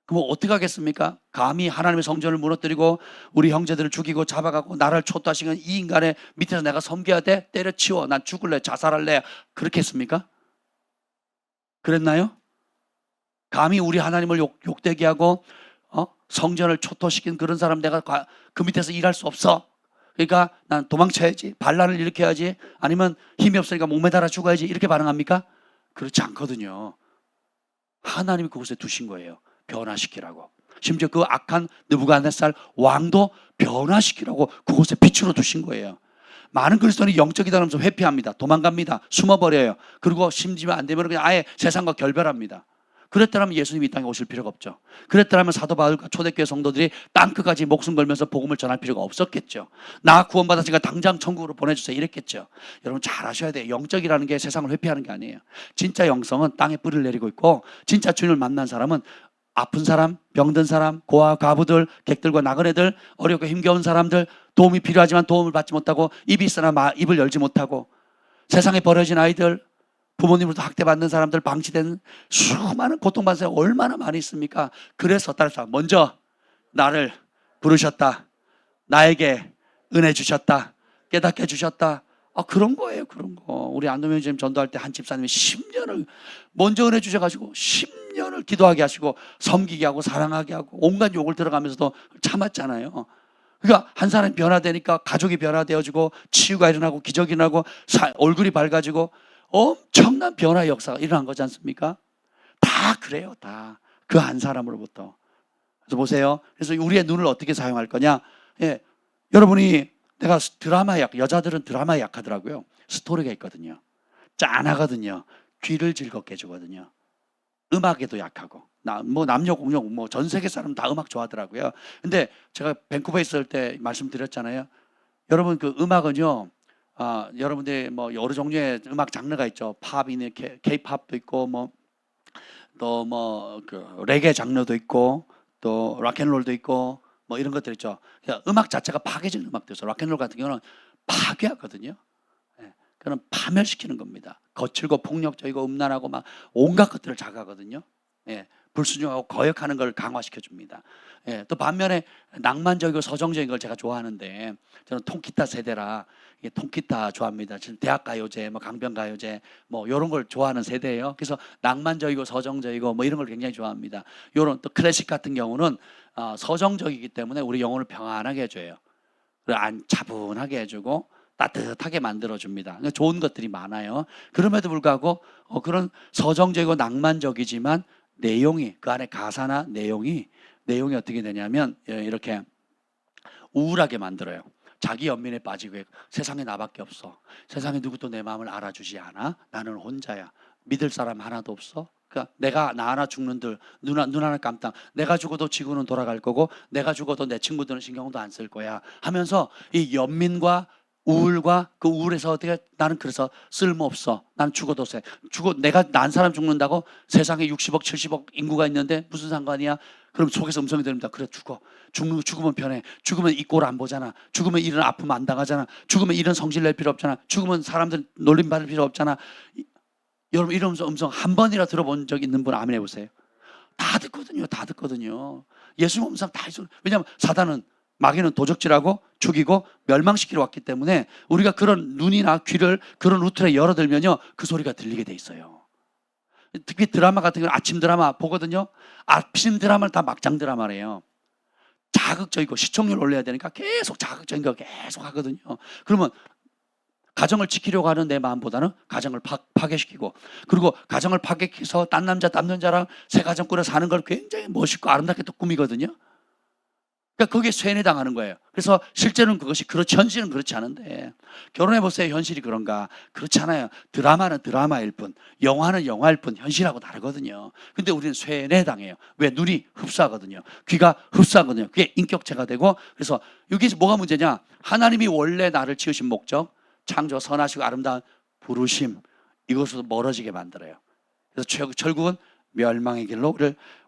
그럼 어떻게 하겠습니까? 감히 하나님의 성전을 무너뜨리고 우리 형제들을 죽이고 잡아가고 나라를 초토화시키는 이 인간의 밑에서 내가 섬겨야 돼? 때려치워. 난 죽을래. 자살할래. 그렇게 했습니까? 그랬나요? 감히 우리 하나님을 욕되게 하고 성전을 초토시킨 그런 사람 내가 그 밑에서 일할 수 없어. 그러니까 난 도망쳐야지. 반란을 일으켜야지. 아니면 힘이 없으니까 목매달아 죽어야지. 이렇게 반응합니까? 그렇지 않거든요. 하나님이 그곳에 두신 거예요. 변화시키라고. 심지어 그 악한 느부갓네살 왕도 변화시키라고 그곳에 빛으로 두신 거예요. 많은 그리스도인이 영적이다 하면서 회피합니다. 도망갑니다. 숨어버려요. 그리고 심지어 안 되면 그냥 아예 세상과 결별합니다. 그랬더라면 예수님이 이 땅에 오실 필요가 없죠. 그랬더라면 사도 바울과 초대교회 성도들이 땅끝까지 목숨 걸면서 복음을 전할 필요가 없었겠죠. 나 구원받았으니까 당장 천국으로 보내주세요 이랬겠죠. 여러분 잘 아셔야 돼요. 영적이라는 게 세상을 회피하는 게 아니에요. 진짜 영성은 땅에 뿌리를 내리고 있고 진짜 주님을 만난 사람은 아픈 사람, 병든 사람, 고아, 과부들, 객들과 나그네들, 어렵고 힘겨운 사람들, 도움이 필요하지만 도움을 받지 못하고 입이 있으나 입을 열지 못하고 세상에 버려진 아이들, 부모님으로부터 학대받는 사람들, 방치된 수많은 고통받는 사람이 얼마나 많이 있습니까? 그래서 따라서 먼저 나를 부르셨다. 나에게 은혜 주셨다. 깨닫게 주셨다. 그런 거예요, 그런 거. 우리 안동명 지금 전도할 때 한 집사님이 10년을 먼저 은혜 주셔가지고 10년을 기도하게 하시고 섬기게 하고 사랑하게 하고 온갖 욕을 들어가면서도 참았잖아요. 그러니까 한 사람이 변화되니까 가족이 변화되어지고 치유가 일어나고 기적이 일어나고 얼굴이 밝아지고 엄청난 변화의 역사가 일어난 거지 않습니까? 다 그래요, 다. 그 한 사람으로부터. 그래서 보세요. 그래서 우리의 눈을 어떻게 사용할 거냐? 예, 여러분이 내가 여자들은 드라마에 약하더라고요. 스토리가 있거든요. 짠하거든요. 귀를 즐겁게 해주거든요. 음악에도 약하고. 남녀 공용 전 세계 사람 다 음악 좋아하더라고요. 근데 제가 밴쿠버에 있을 때 말씀드렸잖아요. 여러분 그 음악은요. 여러분들 여러 종류의 음악 장르가 있죠. 팝이네, K-팝도 있고 그 레게 장르도 있고 또 락앤롤도 있고 이런 것들 있죠. 음악 자체가 파괴적인 음악도 있어요. 락앤롤 같은 경우는 파괴하거든요. 그는 파멸시키는 겁니다. 거칠고 폭력적이고 음란하고 막 온갖 것들을 자극하거든요. 불순종하고 거역하는 걸 강화시켜 줍니다. 또 반면에 낭만적이고 서정적인 걸 제가 좋아하는데 저는 통기타 세대라 통기타 좋아합니다. 지금 대학가요제, 강변가요제 이런 걸 좋아하는 세대예요. 그래서 낭만적이고 서정적이고 이런 걸 굉장히 좋아합니다. 이런 또 클래식 같은 경우는 서정적이기 때문에 우리 영혼을 평안하게 해줘요. 차분하게 해주고 따뜻하게 만들어줍니다. 좋은 것들이 많아요. 그럼에도 불구하고 그런 서정적이고 낭만적이지만 내용이 그 안에 가사나 내용이 어떻게 되냐면 이렇게 우울하게 만들어요. 자기 연민에 빠지고 세상에 나밖에 없어. 세상에 누구도 내 마음을 알아주지 않아. 나는 혼자야. 믿을 사람 하나도 없어. 그러니까 나 하나 죽는들 눈 하나 깜딱. 내가 죽어도 지구는 돌아갈 거고 내가 죽어도 내 친구들은 신경도 안 쓸 거야 하면서 이 연민과 우울과 그 우울에서 어떻게 나는 그래서 쓸모없어. 난 죽어도 내가 난 사람 죽는다고 세상에 60억 70억 인구가 있는데 무슨 상관이야? 그럼 속에서 음성이 들립니다. 그래 죽으면 편해. 죽으면 이 꼴 안 보잖아. 죽으면 이런 아픔 안 당하잖아. 죽으면 이런 성질 낼 필요 없잖아. 죽으면 사람들 놀림받을 필요 없잖아. 여러분 이런 음성 한 번이라 들어본 적 있는 분 아멘 해보세요. 다 듣거든요. 예수 음성 다 있어. 왜냐하면 사단은 마귀는 도적질하고 죽이고 멸망시키러 왔기 때문에 우리가 그런 눈이나 귀를 그런 루트에 열어들면요 그 소리가 들리게 돼 있어요. 특히 드라마 같은 경우는 아침 드라마 보거든요. 아침 드라마는 다 막장 드라마래요. 자극적이고 시청률 올려야 되니까 계속 자극적인 거 계속 하거든요. 그러면 가정을 지키려고 하는 내 마음보다는 가정을 파괴시키고 그리고 가정을 파괴해서 딴 남자랑 새 가정 꾸려 사는 걸 굉장히 멋있고 아름답게 또 꾸미거든요. 그러니까 거기에 쇠뇌당하는 거예요. 그래서 실제로는 그것이 현실은 그렇지 않은데 결혼해보세요. 현실이 그런가? 그렇지 않아요. 드라마는 드라마일 뿐 영화는 영화일 뿐 현실하고 다르거든요. 근데 우리는 쇠뇌당해요. 왜? 눈이 흡수하거든요. 귀가 흡수하거든요. 그게 인격체가 되고 그래서 여기서 뭐가 문제냐? 하나님이 원래 나를 지으신 목적 창조 선하시고 아름다운 부르심 이것으로 멀어지게 만들어요. 그래서 결국은 멸망의 길로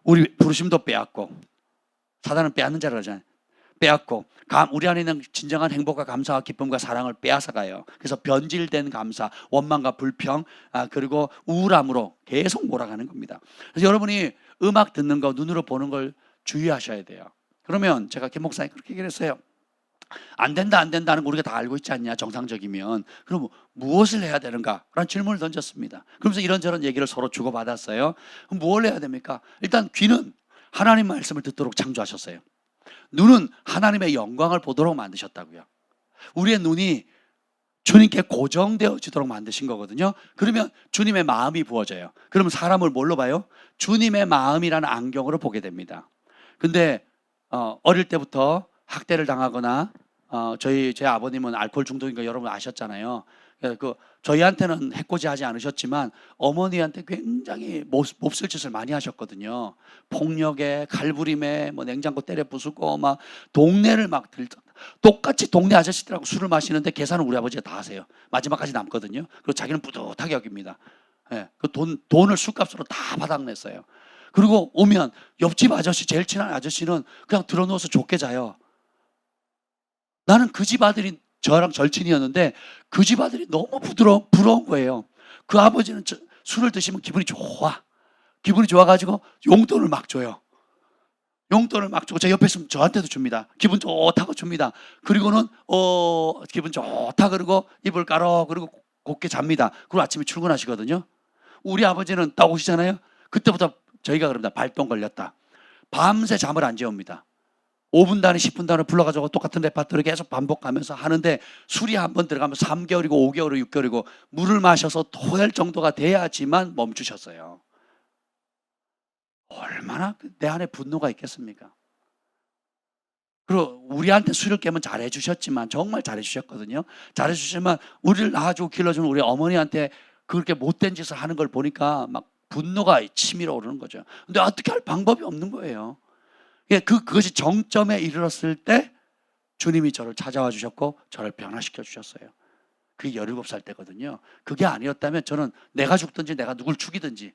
우리 부르심도 빼앗고 사단은 빼앗는 자를 하잖아요. 빼앗고 우리 안에 있는 진정한 행복과 감사와 기쁨과 사랑을 빼앗아가요. 그래서 변질된 감사, 원망과 불평 그리고 우울함으로 계속 몰아가는 겁니다. 그래서 여러분이 음악 듣는 거 눈으로 보는 걸 주의하셔야 돼요. 그러면 제가 김 목사님 그렇게 얘기를 했어요. 안 된다는 거 우리가 다 알고 있지 않냐 정상적이면. 그럼 무엇을 해야 되는가 라는 질문을 던졌습니다. 그러면서 이런저런 얘기를 서로 주고받았어요. 그럼 뭘 해야 됩니까? 일단 귀는 하나님 말씀을 듣도록 창조하셨어요. 눈은 하나님의 영광을 보도록 만드셨다고요. 우리의 눈이 주님께 고정되어지도록 만드신 거거든요. 그러면 주님의 마음이 부어져요. 그러면 사람을 뭘로 봐요? 주님의 마음이라는 안경으로 보게 됩니다. 근데 어릴 때부터 학대를 당하거나 제 아버님은 알코올 중독인 거 여러분 아셨잖아요. 저희한테는 해코지하지 않으셨지만 어머니한테 굉장히 몹쓸 짓을 많이 하셨거든요. 폭력에 갈부림에 냉장고 때려 부수고 막 동네를 똑같이 동네 아저씨들하고 술을 마시는데 계산은 우리 아버지가 다 하세요. 마지막까지 남거든요. 그리고 자기는 뿌듯하게 여깁니다. 그 돈을 술값으로 다 바닥냈어요. 그리고 오면 옆집 아저씨 제일 친한 아저씨는 그냥 들어누워서 좋게 자요. 나는 그 집 아들이 저랑 절친이었는데 그 집 아들이 너무 부러운 거예요. 그 아버지는 술을 드시면 기분이 좋아가지고 용돈을 막 줘요. 용돈을 막 주고 제 옆에 있으면 저한테도 줍니다. 기분 좋다고 줍니다. 그리고는 기분 좋다 그러고 이불 깔어 그리고 곱게 잡니다. 그리고 아침에 출근하시거든요. 우리 아버지는 딱 오시잖아요. 그때부터 저희가 그럽니다. 발동 걸렸다. 밤새 잠을 안 재웁니다. 5분 단위 10분 단위 불러가지고 똑같은 레파토리 계속 반복하면서 하는데 술이 한번 들어가면 3개월이고 5개월이고 6개월이고 물을 마셔서 토할 정도가 돼야지만 멈추셨어요. 얼마나 내 안에 분노가 있겠습니까? 그리고 우리한테 술을 깨면 잘해주셨지만 정말 잘해주셨거든요. 잘해주시지만 우리를 낳아주고 길러주는 우리 어머니한테 그렇게 못된 짓을 하는 걸 보니까 막 분노가 치밀어 오르는 거죠. 근데 어떻게 할 방법이 없는 거예요. 그것이 정점에 이르렀을 때 주님이 저를 찾아와 주셨고 저를 변화시켜 주셨어요. 그게 17살 때거든요. 그게 아니었다면 저는 내가 죽든지 내가 누굴 죽이든지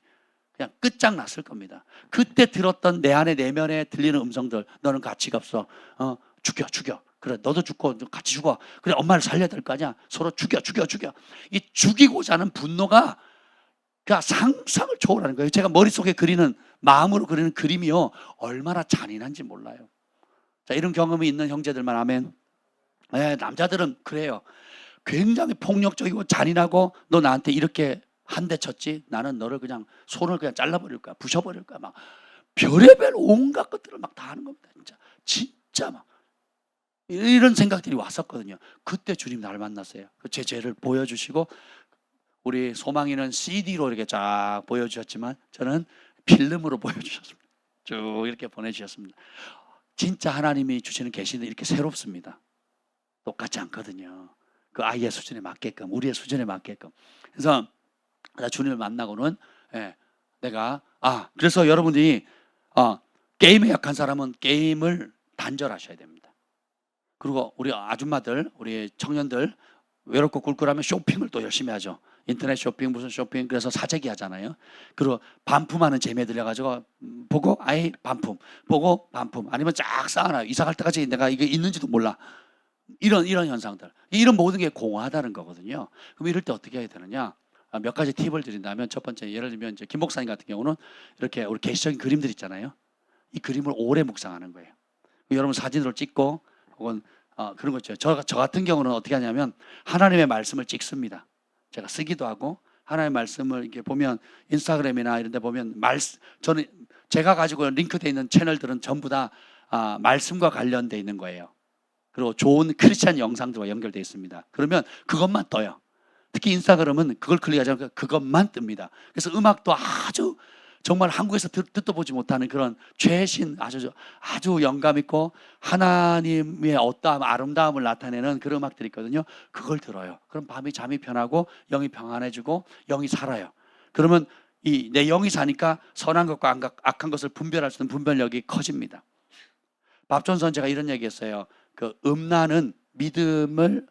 그냥 끝장났을 겁니다. 그때 들었던 내 안에 내면에 들리는 음성들, 너는 가치가 없어. 죽여. 그래, 너도 죽고 같이 죽어. 그래, 엄마를 살려야 될 거 아니야. 서로 죽여. 이 죽이고자 하는 분노가 그러니까 상상을 초월하는 거예요. 제가 머릿속에 그리는, 마음으로 그리는 그림이요, 얼마나 잔인한지 몰라요. 자, 이런 경험이 있는 형제들만 아멘. 네, 남자들은 그래요. 굉장히 폭력적이고 잔인하고, 너 나한테 이렇게 한 대 쳤지? 나는 너를 그냥 손을 그냥 잘라버릴 거야. 부셔버릴 거야. 막 별의별 온갖 것들을 막 다 하는 겁니다. 진짜 막 이런 생각들이 왔었거든요. 그때 주님 나를 만났어요. 제 죄를 보여주시고, 우리 소망이는 CD로 이렇게 쫙 보여주셨지만 저는 필름으로 보여주셨습니다. 쭉 이렇게 보내주셨습니다. 진짜 하나님이 주시는 계시는 이렇게 새롭습니다. 똑같지 않거든요. 그 아이의 수준에 맞게끔, 우리의 수준에 맞게끔. 그래서 주님을 만나고는 그래서 여러분들이 게임에 약한 사람은 게임을 단절하셔야 됩니다. 그리고 우리 아줌마들, 우리 청년들 외롭고 꿀꿀하면 쇼핑을 또 열심히 하죠. 인터넷 쇼핑, 무슨 쇼핑, 그래서 사재기 하잖아요. 그리고 반품하는 재미에 들려가지고 보고 반품, 보고 반품, 아니면 쫙 쌓아놔요. 이사 갈 때까지 내가 이게 있는지도 몰라. 이런 현상들, 이런 모든 게 공허하다는 거거든요. 그럼 이럴 때 어떻게 해야 되느냐? 몇 가지 팁을 드린다면, 첫 번째, 예를 들면 이제 김 목사님 같은 경우는 이렇게 우리 계시적인 그림들 있잖아요. 이 그림을 오래 묵상하는 거예요. 여러분 사진으로 찍고 혹은 그런 거 있죠. 저 같은 경우는 어떻게 하냐면 하나님의 말씀을 찍습니다. 제가 쓰기도 하고, 하나님의 말씀을 이렇게 보면 인스타그램이나 이런 데 보면 저는 제가 가지고 링크되어 있는 채널들은 전부 다 말씀과 관련되어 있는 거예요. 그리고 좋은 크리스찬 영상들과 연결되어 있습니다. 그러면 그것만 떠요. 특히 인스타그램은 그걸 클릭하자면 그것만 뜹니다. 그래서 음악도 아주 정말 한국에서 듣도 보지 못하는 그런 최신 아주 영감 있고 하나님의 어떠함, 아름다움을 나타내는 그런 음악들이 있거든요. 그걸 들어요. 그럼 밤이 잠이 편하고 영이 평안해지고 영이 살아요. 그러면 내 영이 사니까 선한 것과 악한 것을 분별할 수 있는 분별력이 커집니다. 밥존 선지자가 이런 얘기했어요. 그 음란은 믿음의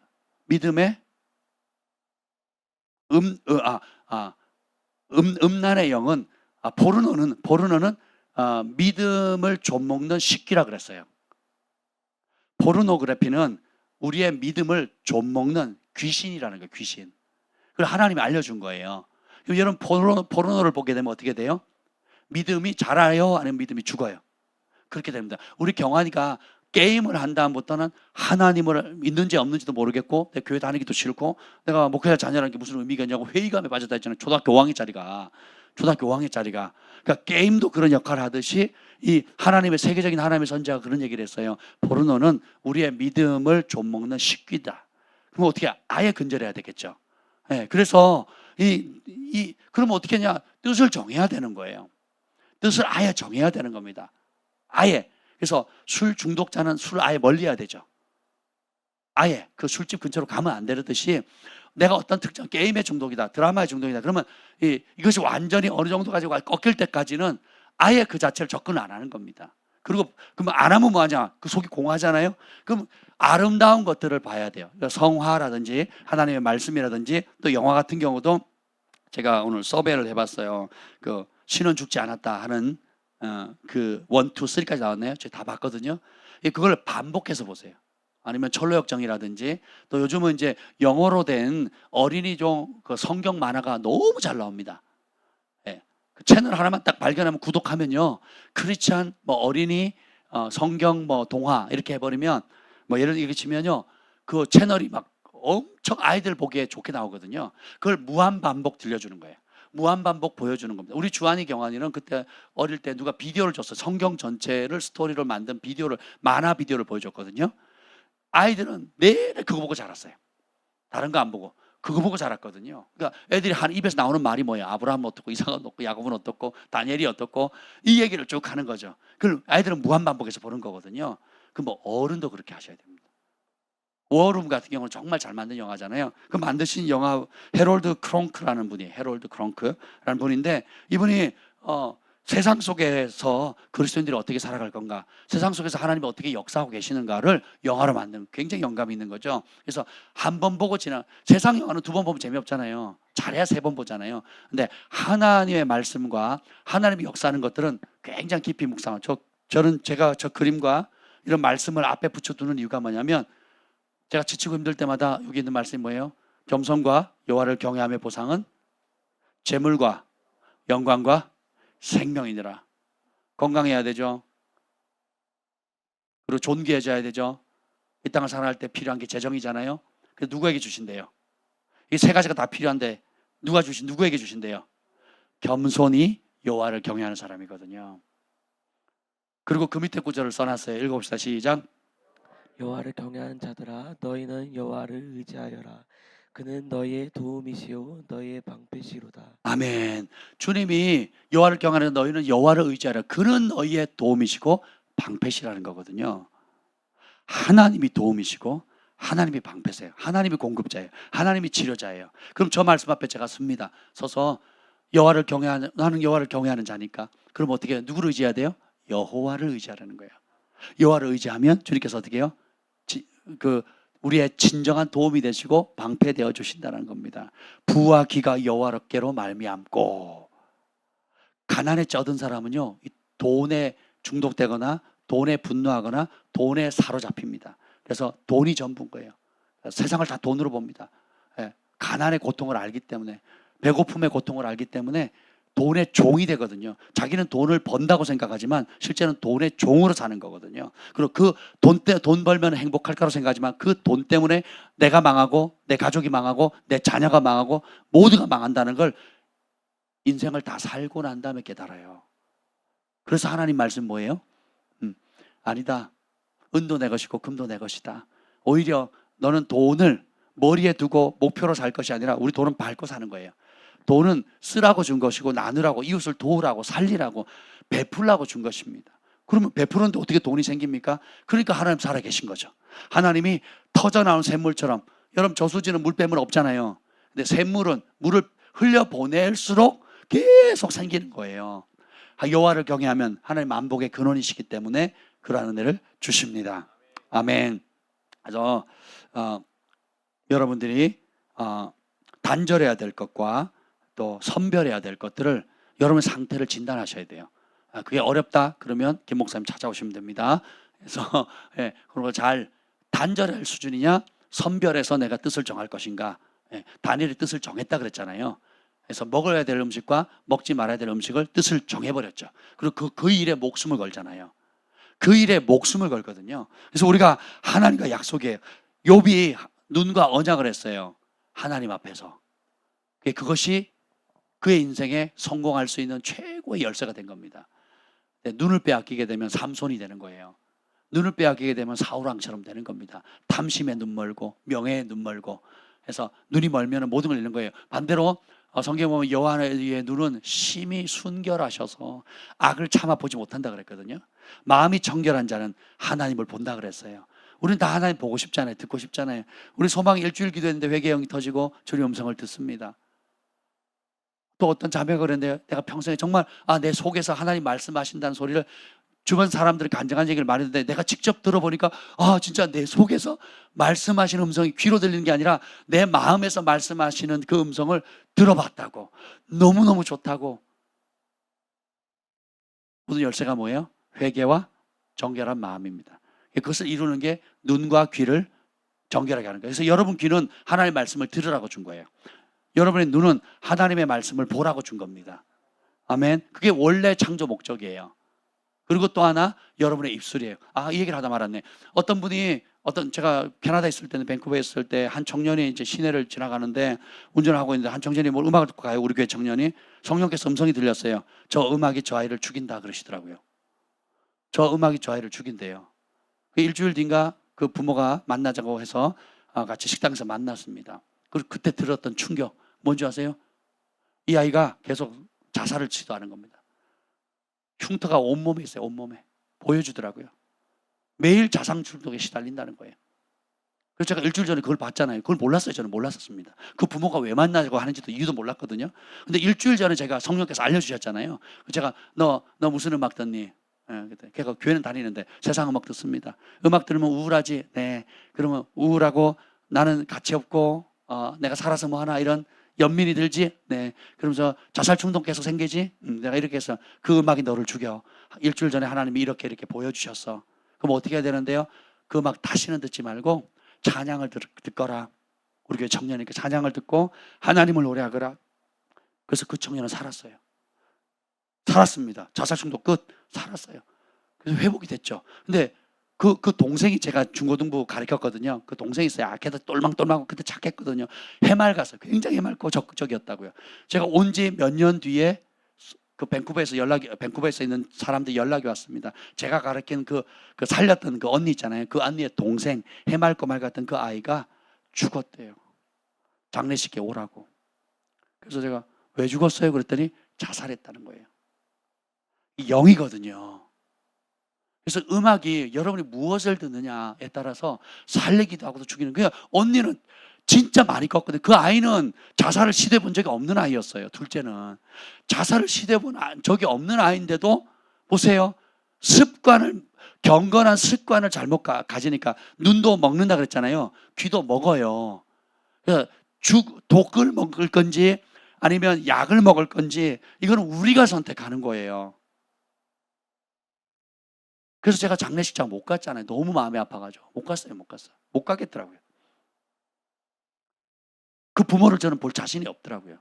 음란의 영은 포르노는 믿음을 좀먹는 식기라 그랬어요. 포르노그래피는 우리의 믿음을 좀먹는 귀신이라는 거예요. 귀신. 그걸 하나님이 알려준 거예요. 그럼 여러분 포르노를 보게 되면 어떻게 돼요? 믿음이 자라요? 아니면 믿음이 죽어요? 그렇게 됩니다. 우리 경환이가 게임을 한 다음부터는 하나님을 있는지 없는지도 모르겠고, 내 교회 다니기도 싫고, 내가 목회자 자녀라는 게 무슨 의미가 있냐고 회의감에 빠졌다 했잖아요. 초등학교 5학년짜리가. 그러니까 게임도 그런 역할을 하듯이 이 하나님의 세계적인 하나님의 선지자가 그런 얘기를 했어요. 포르노는 우리의 믿음을 좀먹는 식기다. 그럼 어떻게 아예 근절해야 되겠죠. 그래서 그러면 어떻게 하냐? 뜻을 정해야 되는 거예요. 뜻을 아예 정해야 되는 겁니다. 아예. 그래서 술 중독자는 술을 아예 멀리해야 되죠. 아예 그 술집 근처로 가면 안 되듯이 내가 어떤 특정 게임의 중독이다, 드라마의 중독이다, 그러면 이것이 완전히 어느 정도 가지고 꺾일 때까지는 아예 그 자체를 접근을 안 하는 겁니다. 그리고 그러면 안 하면 뭐하냐? 그 속이 공하잖아요. 그럼 아름다운 것들을 봐야 돼요. 성화라든지 하나님의 말씀이라든지 또 영화 같은 경우도 제가 오늘 서베이를 해봤어요. 그 신은 죽지 않았다 하는 그 1, 2, 3까지 나왔네요. 제가 다 봤거든요. 그걸 반복해서 보세요. 아니면 철로역정이라든지 또 요즘은 이제 영어로 된 어린이용 그 성경 만화가 너무 잘 나옵니다. 그 채널 하나만 딱 발견하면 구독하면요, 크리스찬 어린이 성경 뭐 동화 이렇게 해버리면 뭐 예를 들어 이렇게 치면요, 그 채널이 막 엄청 아이들 보기에 좋게 나오거든요. 그걸 무한 반복 들려주는 거예요. 무한 반복 보여주는 겁니다. 우리 주한이 경환이는 그때 어릴 때 누가 비디오를 줬어. 성경 전체를 스토리로 만든 비디오를, 만화 비디오를 보여줬거든요. 아이들은 내내 그거 보고 자랐어요. 다른 거 안 보고 그거 보고 자랐거든요. 그러니까 애들이 한 입에서 나오는 말이 뭐예요? 아브라함은 어떻고, 이삭은 어떻고, 야곱은 어떻고, 다니엘이 어떻고, 이 얘기를 쭉 하는 거죠. 그걸 아이들은 무한 반복해서 보는 거거든요. 그 뭐 어른도 그렇게 하셔야 됩니다. 워룸 같은 경우는 정말 잘 만든 영화잖아요. 그 만드신 영화 해롤드 크롱크라는 분이에요. 해롤드 크롱크라는 분인데, 이분이 세상 속에서 그리스도인들이 어떻게 살아갈 건가, 세상 속에서 하나님이 어떻게 역사하고 계시는가를 영화로 만든, 굉장히 영감이 있는 거죠. 그래서 한 번 보고 세상 영화는 두 번 보면 재미없잖아요. 잘해야 세 번 보잖아요. 근데 하나님의 말씀과 하나님이 역사하는 것들은 굉장히 깊이 묵상하죠. 저는 제가 저 그림과 이런 말씀을 앞에 붙여두는 이유가 뭐냐면, 제가 지치고 힘들 때마다 여기 있는 말씀이 뭐예요? 겸손과 여호와를 경외함의 보상은 재물과 영광과 생명이니라. 건강해야 되죠. 그리고 존귀해져야 되죠. 이 땅을 살아갈 때 필요한 게 재정이잖아요. 그래서 누구에게 주신대요? 이 세 가지가 다 필요한데 누구에게 주신대요? 겸손히 여호와를 경외하는 사람이거든요. 그리고 그 밑에 구절을 써놨어요. 읽어봅시다. 시작. 여호와를 경외하는 자들아 너희는 여호와를 의지하여라. 그는 너희의 도움이시요 너희의 방패시로다. 아멘. 주님이 여호와를 경외하는 너희는 여호와를 의지하라. 그는 너희의 도움이시고 방패시라는 거거든요. 하나님이 도움이시고 하나님이 방패세요. 하나님이 공급자예요. 하나님이 치료자예요. 그럼 저 말씀 앞에 제가 섭니다. 서서 여호와를 경외하는, 나는 여호와를 경외하는 자니까. 그럼 어떻게 해요? 누구를 의지해야 돼요? 여호와를 의지하라는 거예요. 여호와를 의지하면 주님께서 어떻게 해요? 우리의 진정한 도움이 되시고 방패되어 주신다는 겁니다. 부와 기가 여호와께로 말미암고. 가난에 쩌든 사람은요, 돈에 중독되거나 돈에 분노하거나 돈에 사로잡힙니다. 그래서 돈이 전부인 거예요. 세상을 다 돈으로 봅니다. 가난의 고통을 알기 때문에, 배고픔의 고통을 알기 때문에 돈의 종이 되거든요. 자기는 돈을 번다고 생각하지만 실제는 돈의 종으로 사는 거거든요. 그리고 그 돈 벌면 행복할 거라고 생각하지만 그 돈 때문에 내가 망하고 내 가족이 망하고 내 자녀가 망하고 모두가 망한다는 걸 인생을 다 살고 난 다음에 깨달아요. 그래서 하나님 말씀 뭐예요? 아니다. 은도 내 것이고 금도 내 것이다. 오히려 너는 돈을 머리에 두고 목표로 살 것이 아니라, 우리 돈은 밟고 사는 거예요. 돈은 쓰라고 준 것이고 나누라고, 이웃을 도우라고, 살리라고, 베풀라고 준 것입니다. 그러면 베푸는데 어떻게 돈이 생깁니까? 그러니까 하나님 살아계신 거죠. 하나님이 터져나온 샘물처럼, 여러분 저수지는 물 빼면 없잖아요. 근데 샘물은 물을 흘려보낼수록 계속 생기는 거예요. 여호와를 경외하면 하나님 만복의 근원이시기 때문에 그러한 은혜를 주십니다. 아멘. 그래서 여러분들이 단절해야 될 것과 또 선별해야 될 것들을, 여러분의 상태를 진단하셔야 돼요. 그게 어렵다 그러면 김 목사님 찾아오시면 됩니다. 그래서 그런 걸 잘 단절할 수준이냐, 선별해서 내가 뜻을 정할 것인가. 다니엘이 뜻을 정했다 그랬잖아요. 그래서 먹어야 될 음식과 먹지 말아야 될 음식을 뜻을 정해버렸죠. 그리고 그 일에 목숨을 걸잖아요. 그 일에 목숨을 걸거든요. 그래서 우리가 하나님과 약속이에요. 욥이 눈과 언약을 했어요. 하나님 앞에서. 그것이 그의 인생에 성공할 수 있는 최고의 열쇠가 된 겁니다. 눈을 빼앗기게 되면 삼손이 되는 거예요. 눈을 빼앗기게 되면 사울왕처럼 되는 겁니다. 탐심에 눈 멀고 명예에 눈 멀고 해서 눈이 멀면 모든 걸 잃는 거예요. 반대로 성경에 보면 여호와의 눈은 심히 순결하셔서 악을 참아 보지 못한다 그랬거든요. 마음이 정결한 자는 하나님을 본다 그랬어요. 우리는 다 하나님 보고 싶잖아요. 듣고 싶잖아요. 우리 소망 일주일 기도했는데 회개형이 터지고 주님 음성을 듣습니다. 또 어떤 자매가 그랬는데, 내가 평생에 정말 내 속에서 하나님 말씀하신다는 소리를 주변 사람들이 간증한 얘기를 많이 듣는데, 내가 직접 들어보니까 진짜 내 속에서 말씀하시는 음성이 귀로 들리는 게 아니라 내 마음에서 말씀하시는 그 음성을 들어봤다고, 너무너무 좋다고. 모든 열쇠가 뭐예요? 회개와 정결한 마음입니다. 그것을 이루는 게 눈과 귀를 정결하게 하는 거예요. 그래서 여러분 귀는 하나님의 말씀을 들으라고 준 거예요. 여러분의 눈은 하나님의 말씀을 보라고 준 겁니다. 아멘. 그게 원래 창조 목적이에요. 그리고 또 하나 여러분의 입술이에요. 이 얘기를 하다 말았네. 어떤 분이 제가 캐나다에 있을 때는 밴쿠버에 있을 때 한 청년이 이제 시내를 지나가는데 운전을 하고 있는데 한 청년이 뭘 음악을 듣고 가요. 우리 교회 청년이 성령께서 음성이 들렸어요. 저 음악이 저 아이를 죽인다 그러시더라고요. 저 음악이 저 아이를 죽인대요. 일주일 뒤인가 그 부모가 만나자고 해서 같이 식당에서 만났습니다. 그리고 그때 들었던 충격 뭔지 아세요? 이 아이가 계속 자살을 시도하는 겁니다. 흉터가 온몸에 있어요. 온몸에. 보여주더라고요. 매일 자상 중독에 시달린다는 거예요. 그래서 제가 일주일 전에 그걸 봤잖아요. 그걸 몰랐어요. 저는 몰랐었습니다. 그 부모가 왜 만나자고 하는지도 이유도 몰랐거든요. 근데 일주일 전에 제가 성령께서 알려주셨잖아요. 제가 너 무슨 음악 듣니? 걔가 교회는 다니는데 세상 음악 듣습니다. 음악 들으면 우울하지? 네. 그러면 우울하고 나는 가치 없고 내가 살아서 뭐 하나 이런 연민이 들지? 네. 그러면서 자살 충동 계속 생기지? 내가 이렇게 해서 그 음악이 너를 죽여. 일주일 전에 하나님이 이렇게 보여주셨어. 그럼 어떻게 해야 되는데요? 그 음악 다시는 듣지 말고 찬양을 듣거라. 우리 교회 청년이니까 찬양을 듣고 하나님을 노래하거라. 그래서 그 청년은 살았어요. 살았습니다. 자살 충동 끝. 살았어요. 그래서 회복이 됐죠. 근데 그 동생이 제가 중고등부 가르쳤거든요. 그 동생이 있어요. 걔도 똘망똘망하고 그때 착했거든요. 해맑았어요. 굉장히 해맑고 적극적이었다고요. 제가 온 지 몇 년 뒤에 그 밴쿠버에서 있는 사람들 연락이 왔습니다. 제가 가르친 그 살렸던 그 언니 있잖아요. 그 언니의 동생 해맑고 맑았던 그 아이가 죽었대요. 장례식에 오라고. 그래서 제가 왜 죽었어요? 그랬더니 자살했다는 거예요. 이 영이거든요. 그래서 음악이 여러분이 무엇을 듣느냐에 따라서 살리기도 하고 죽이는 거예요. 언니는 진짜 많이 컸거든요. 그 아이는 자살을 시도해 본 적이 없는 아이였어요. 둘째는 자살을 시도해 본 적이 없는 아이인데도 보세요. 경건한 습관을 잘못 가지니까 눈도 먹는다 그랬잖아요. 귀도 먹어요. 그래서 독을 먹을 건지 아니면 약을 먹을 건지 이거는 우리가 선택하는 거예요. 그래서 제가 장례식장 못 갔잖아요. 너무 마음이 아파가지고 못 갔어요. 못 가겠더라고요. 그 부모를 저는 볼 자신이 없더라고요.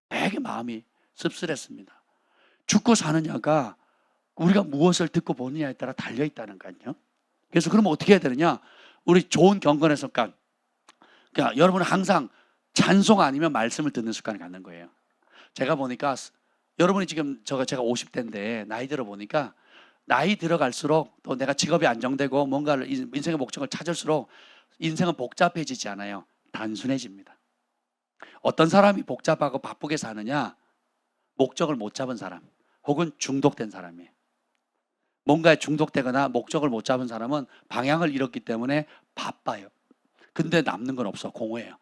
되게 마음이 씁쓸했습니다. 죽고 사느냐가 우리가 무엇을 듣고 보느냐에 따라 달려있다는 거요. 그래서 그러면 어떻게 해야 되느냐? 우리 좋은 경건의 습관. 그러니까 여러분은 항상 찬송 아니면 말씀을 듣는 습관을 갖는 거예요. 제가 보니까 여러분이 지금 제가 50대인데 나이 들어보니까 나이 들어갈수록 또 내가 직업이 안정되고 뭔가를 인생의 목적을 찾을수록 인생은 복잡해지지 않아요. 단순해집니다. 어떤 사람이 복잡하고 바쁘게 사느냐? 목적을 못 잡은 사람 혹은 중독된 사람이에요. 뭔가에 중독되거나 목적을 못 잡은 사람은 방향을 잃었기 때문에 바빠요. 근데 남는 건 없어. 공허해요.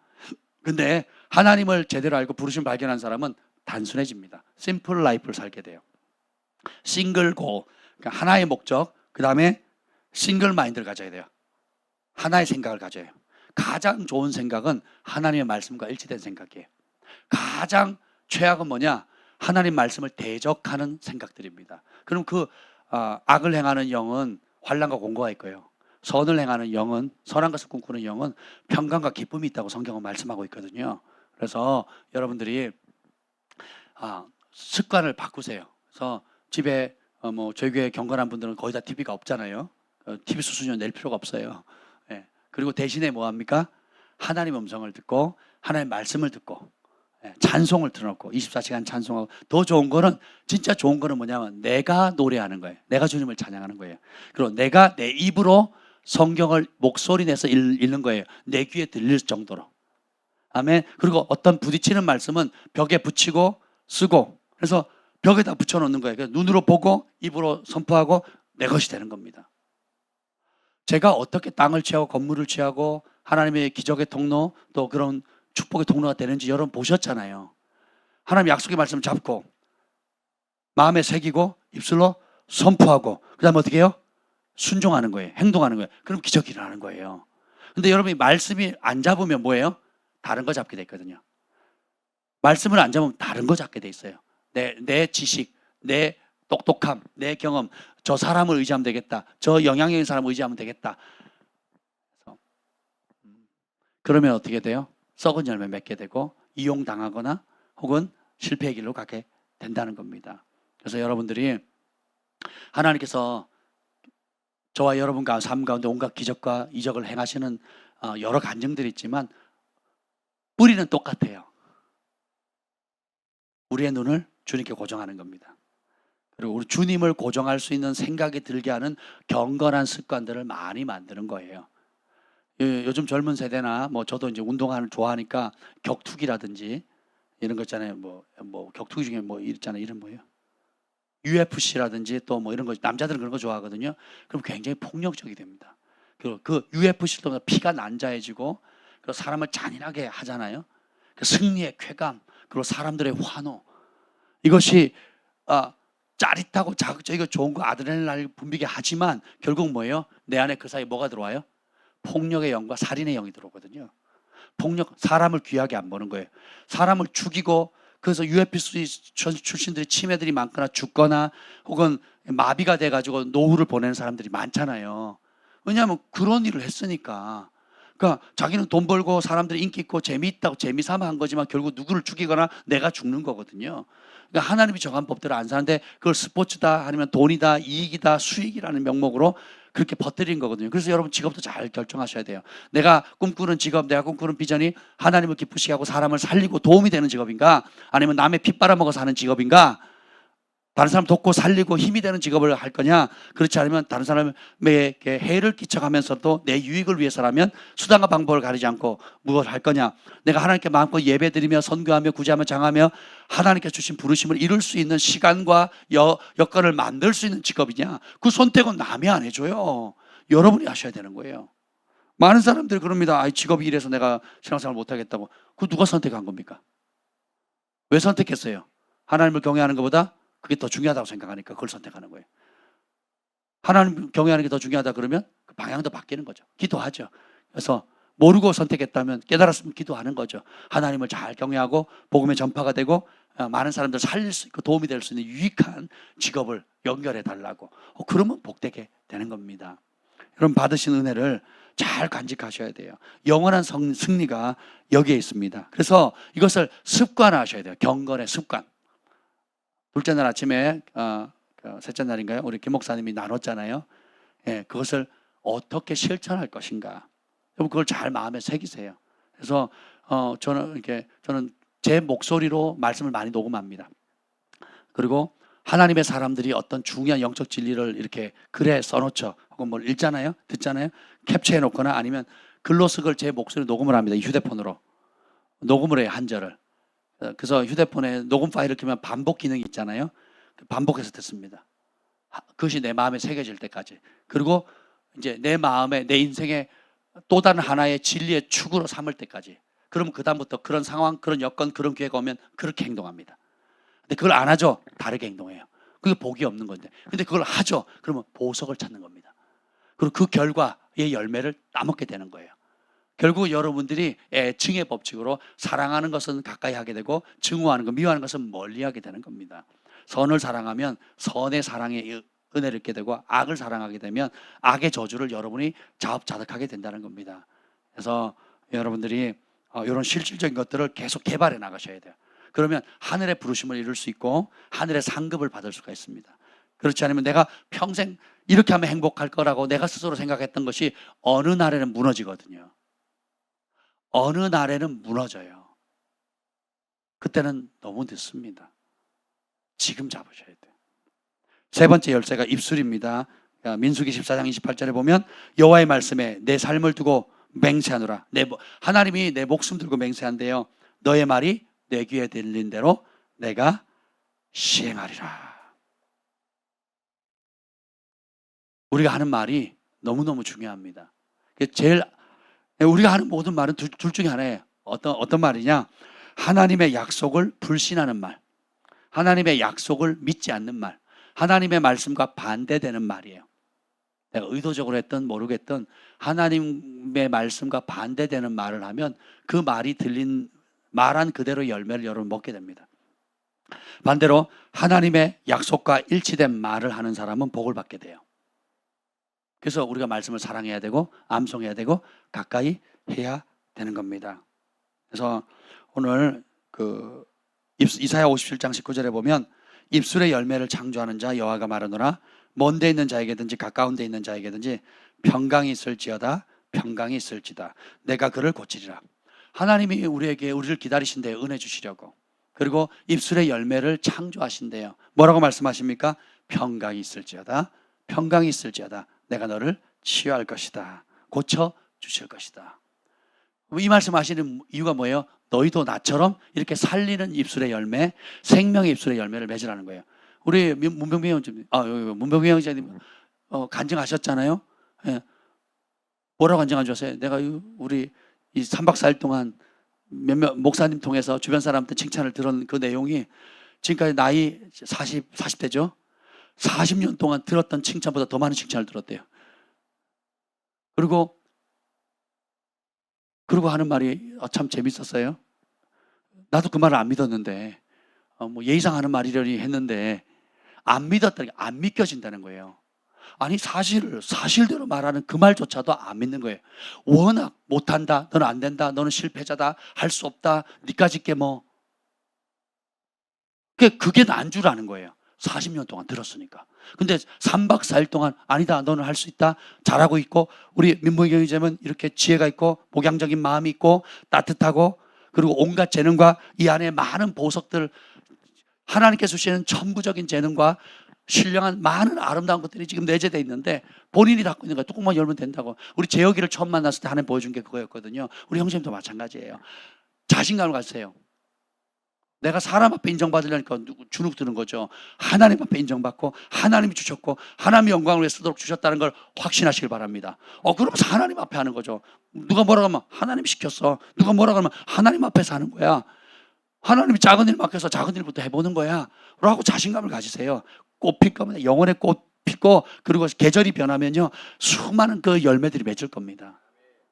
근데 하나님을 제대로 알고 부르심 발견한 사람은 단순해집니다. 심플 라이프를 살게 돼요. 싱글 고, 그러니까 하나의 목적, 그 다음에 싱글 마인드를 가져야 돼요. 하나의 생각을 가져야 해요. 가장 좋은 생각은 하나님의 말씀과 일치된 생각이에요. 가장 최악은 뭐냐? 하나님 말씀을 대적하는 생각들입니다. 그럼 악을 행하는 영은 환난과 공고가 있고요. 선을 행하는 영은, 선한 것을 꿈꾸는 영은 평강과 기쁨이 있다고 성경은 말씀하고 있거든요. 그래서 여러분들이 습관을 바꾸세요. 그래서 집에 저희 교회 경건한 분들은 거의 다 TV가 없잖아요. TV 수수료 낼 필요가 없어요. 예. 그리고 대신에 뭐 합니까? 하나님 음성을 듣고 하나님 말씀을 듣고 찬송을 틀어놓고 24시간 찬송하고 더 좋은 거는 진짜 좋은 거는 뭐냐면 내가 노래하는 거예요. 내가 주님을 찬양하는 거예요. 그리고 내가 내 입으로 성경을 목소리 내서 읽는 거예요. 내 귀에 들릴 정도로. 아멘. 그리고 어떤 부딪히는 말씀은 벽에 붙이고 쓰고 그래서 벽에다 붙여놓는 거예요. 그래서 눈으로 보고 입으로 선포하고 내 것이 되는 겁니다. 제가 어떻게 땅을 취하고 건물을 취하고 하나님의 기적의 통로 또 그런 축복의 통로가 되는지 여러분 보셨잖아요. 하나님 약속의 말씀 잡고 마음에 새기고 입술로 선포하고 그 다음에 어떻게 해요? 순종하는 거예요. 행동하는 거예요. 그럼 기적이 일어나는 거예요. 근데 여러분이 말씀이 안 잡으면 뭐예요? 다른 거 잡게 돼 있거든요. 말씀을 안 잡으면 다른 거 잡게 돼 있어요. 내 지식, 내 똑똑함, 내 경험, 저 사람을 의지하면 되겠다. 저 영향력 있는 사람을 의지하면 되겠다. 그러면 어떻게 돼요? 썩은 열매 맺게 되고 이용당하거나 혹은 실패의 길로 가게 된다는 겁니다. 그래서 여러분들이 하나님께서 저와 여러분과 삶 가운데 온갖 기적과 이적을 행하시는 여러 간증들이 있지만 뿌리는 똑같아요. 우리의 눈을 주님께 고정하는 겁니다. 그리고 우리 주님을 고정할 수 있는 생각이 들게 하는 경건한 습관들을 많이 만드는 거예요. 요즘 젊은 세대나 뭐 저도 이제 운동하는 좋아하니까 격투기라든지 이런 거 있잖아요. 뭐 격투기 중에 뭐 있잖아요. 이름 뭐예요? UFC라든지 또 뭐 이런 거 남자들은 그런 거 좋아하거든요. 그럼 굉장히 폭력적이 됩니다. 그 UFC도 피가 난자해지고 그 사람을 잔인하게 하잖아요. 그 승리의 쾌감 그리고 사람들의 환호 이것이 짜릿하고 자극적이고 좋은 거 아드레날린 분비게 하지만 결국 뭐예요? 내 안에 그 사이에 뭐가 들어와요? 폭력의 영과 살인의 영이 들어오거든요. 폭력, 사람을 귀하게 안 보는 거예요. 사람을 죽이고 그래서 UFC 출신들이 치매들이 많거나 죽거나 혹은 마비가 돼가지고 노후를 보내는 사람들이 많잖아요. 왜냐하면 그런 일을 했으니까. 그러니까 자기는 돈 벌고 사람들이 인기 있고 재미있다고 재미삼아 한 거지만 결국 누구를 죽이거나 내가 죽는 거거든요. 그러니까 하나님이 정한 법대로 안 사는데 그걸 스포츠다 아니면 돈이다 이익이다 수익이라는 명목으로 그렇게 퍼뜨린 거거든요. 그래서 여러분 직업도 잘 결정하셔야 돼요. 내가 꿈꾸는 직업, 내가 꿈꾸는 비전이 하나님을 기쁘시게 하고 사람을 살리고 도움이 되는 직업인가? 아니면 남의 피 빨아먹어서 하는 직업인가? 다른 사람 돕고 살리고 힘이 되는 직업을 할 거냐? 그렇지 않으면 다른 사람에게 해를 끼쳐가면서도 내 유익을 위해서라면 수단과 방법을 가리지 않고 무엇을 할 거냐? 내가 하나님께 마음껏 예배드리며 선교하며 구제하며 장하며 하나님께 주신 부르심을 이룰 수 있는 시간과 여건을 만들 수 있는 직업이냐? 그 선택은 남이 안 해줘요. 여러분이 하셔야 되는 거예요. 많은 사람들이 그럽니다. 직업이 이래서 내가 신앙생활 못하겠다고. 그 누가 선택한 겁니까? 왜 선택했어요? 하나님을 경외하는 것보다 그게 더 중요하다고 생각하니까 그걸 선택하는 거예요. 하나님 경외하는 게 더 중요하다 그러면 그 방향도 바뀌는 거죠. 기도하죠. 그래서 모르고 선택했다면 깨달았으면 기도하는 거죠. 하나님을 잘 경외하고 복음의 전파가 되고 많은 사람들 살릴 수 있고 도움이 될 수 있는 유익한 직업을 연결해 달라고. 그러면 복되게 되는 겁니다. 여러분 받으신 은혜를 잘 간직하셔야 돼요. 영원한 승리가 여기에 있습니다. 그래서 이것을 습관화하셔야 돼요. 경건의 습관. 둘째 날 아침에 셋째 날인가요? 우리 김 목사님이 나눴잖아요. 예, 그것을 어떻게 실천할 것인가. 여러분 그걸 잘 마음에 새기세요. 그래서 저는 제 목소리로 말씀을 많이 녹음합니다. 그리고 하나님의 사람들이 어떤 중요한 영적 진리를 이렇게 글에 써놓죠. 혹은 뭘 읽잖아요, 듣잖아요. 캡처해 놓거나 아니면 글로 쓴 걸 제 목소리로 녹음을 합니다. 이 휴대폰으로 녹음을 해요, 한 절을. 그래서 휴대폰에 녹음 파일을 켜면 반복 기능이 있잖아요. 반복해서 듣습니다. 그것이 내 마음에 새겨질 때까지. 그리고 이제 내 마음에 내 인생의 또 다른 하나의 진리의 축으로 삼을 때까지. 그러면 그다음부터 그런 상황, 그런 여건, 그런 기회가 오면 그렇게 행동합니다. 근데 그걸 안 하죠? 다르게 행동해요. 그게 복이 없는 건데. 근데 그걸 하죠? 그러면 보석을 찾는 겁니다. 그리고 그 결과의 열매를 따먹게 되는 거예요. 결국 여러분들이 증의 법칙으로 사랑하는 것은 가까이 하게 되고 증오하는 것, 미워하는 것은 멀리하게 되는 겁니다. 선을 사랑하면 선의 사랑의 은혜를 얻게 되고 악을 사랑하게 되면 악의 저주를 여러분이 자업자득하게 된다는 겁니다. 그래서 여러분들이 이런 실질적인 것들을 계속 개발해 나가셔야 돼요. 그러면 하늘의 부르심을 이룰 수 있고 하늘의 상급을 받을 수가 있습니다. 그렇지 않으면 내가 평생 이렇게 하면 행복할 거라고 내가 스스로 생각했던 것이 어느 날에는 무너지거든요. 어느 날에는 무너져요. 그때는 너무 늦습니다. 지금 잡으셔야 돼요. 세 번째 열쇠가 입술입니다. 민수기 14장 28절에 보면 여호와의 말씀에 내 삶을 두고 맹세하노라. 하나님이 내 목숨 들고 맹세한대요. 너의 말이 내 귀에 들린 대로 내가 시행하리라. 우리가 하는 말이 너무너무 중요합니다. 우리가 하는 모든 말은 둘 중에 하나예요. 어떤 말이냐? 하나님의 약속을 불신하는 말, 하나님의 약속을 믿지 않는 말, 하나님의 말씀과 반대되는 말이에요. 내가 의도적으로 했든 모르겠든 하나님의 말씀과 반대되는 말을 하면 그 말이 말한 그대로 열매를 여러분 먹게 됩니다. 반대로 하나님의 약속과 일치된 말을 하는 사람은 복을 받게 돼요. 그래서 우리가 말씀을 사랑해야 되고 암송해야 되고 가까이 해야 되는 겁니다. 그래서 오늘 이사야 57장 19절에 보면 입술의 열매를 창조하는 자 여호와가 말하노라. 먼데 있는 자에게든지 가까운 데 있는 자에게든지 평강이 있을지어다. 평강이 있을지다. 내가 그를 고치리라. 하나님이 우리를 기다리신대요. 은혜 주시려고. 그리고 입술의 열매를 창조하신대요. 뭐라고 말씀하십니까? 평강이 있을지어다. 평강이 있을지어다. 내가 너를 치유할 것이다. 고쳐 주실 것이다. 이 말씀하시는 이유가 뭐예요? 너희도 나처럼 이렇게 살리는 입술의 열매, 생명의 입술의 열매를 맺으라는 거예요. 우리 문병민 형제님 간증하셨잖아요. 예. 뭐라고 간증한 줄 아세요? 내가 우리 이 3박 4일 동안 몇몇 목사님 통해서 주변 사람한테 칭찬을 들은 그 내용이 지금까지 나이 40대죠. 40년 동안 들었던 칭찬보다 더 많은 칭찬을 들었대요. 그리고 하는 말이 참 재밌었어요. 나도 그 말을 안 믿었는데 뭐 예의상 하는 말이려니 했는데 안 믿었다는 게 안 믿겨진다는 거예요. 아니 사실대로 말하는 그 말조차도 안 믿는 거예요. 워낙 못한다, 너는 안 된다, 너는 실패자다, 할 수 없다, 니까짓 게 뭐. 그게 난주라는 거예요. 40년 동안 들었으니까. 근데 3박 4일 동안 아니다, 너는 할 수 있다, 잘하고 있고, 우리 민봉이 형제자면 이렇게 지혜가 있고 목양적인 마음이 있고 따뜻하고, 그리고 온갖 재능과 이 안에 많은 보석들, 하나님께서 주시는 천부적인 재능과 신령한 많은 아름다운 것들이 지금 내재되어 있는데 본인이 갖고 있는 거 뚜껑만 열면 된다고. 우리 재혁이를 처음 만났을 때 하나님 보여준 게 그거였거든요. 우리 형제님도 마찬가지예요. 자신감을 가지세요. 내가 사람 앞에 인정받으려니까 주눅 드는 거죠. 하나님 앞에 인정받고 하나님이 주셨고 하나님의 영광을 위해 쓰도록 주셨다는 걸 확신하시길 바랍니다. 그러면서 하나님 앞에 하는 거죠. 누가 뭐라고 하면 하나님이 시켰어. 누가 뭐라고 하면 하나님 앞에서 하는 거야. 하나님이 작은 일 맡겨서 작은 일부터 해보는 거야 라고 자신감을 가지세요. 꽃 필 겁니다. 영혼의 꽃 피고, 그리고 계절이 변하면요 수많은 그 열매들이 맺을 겁니다.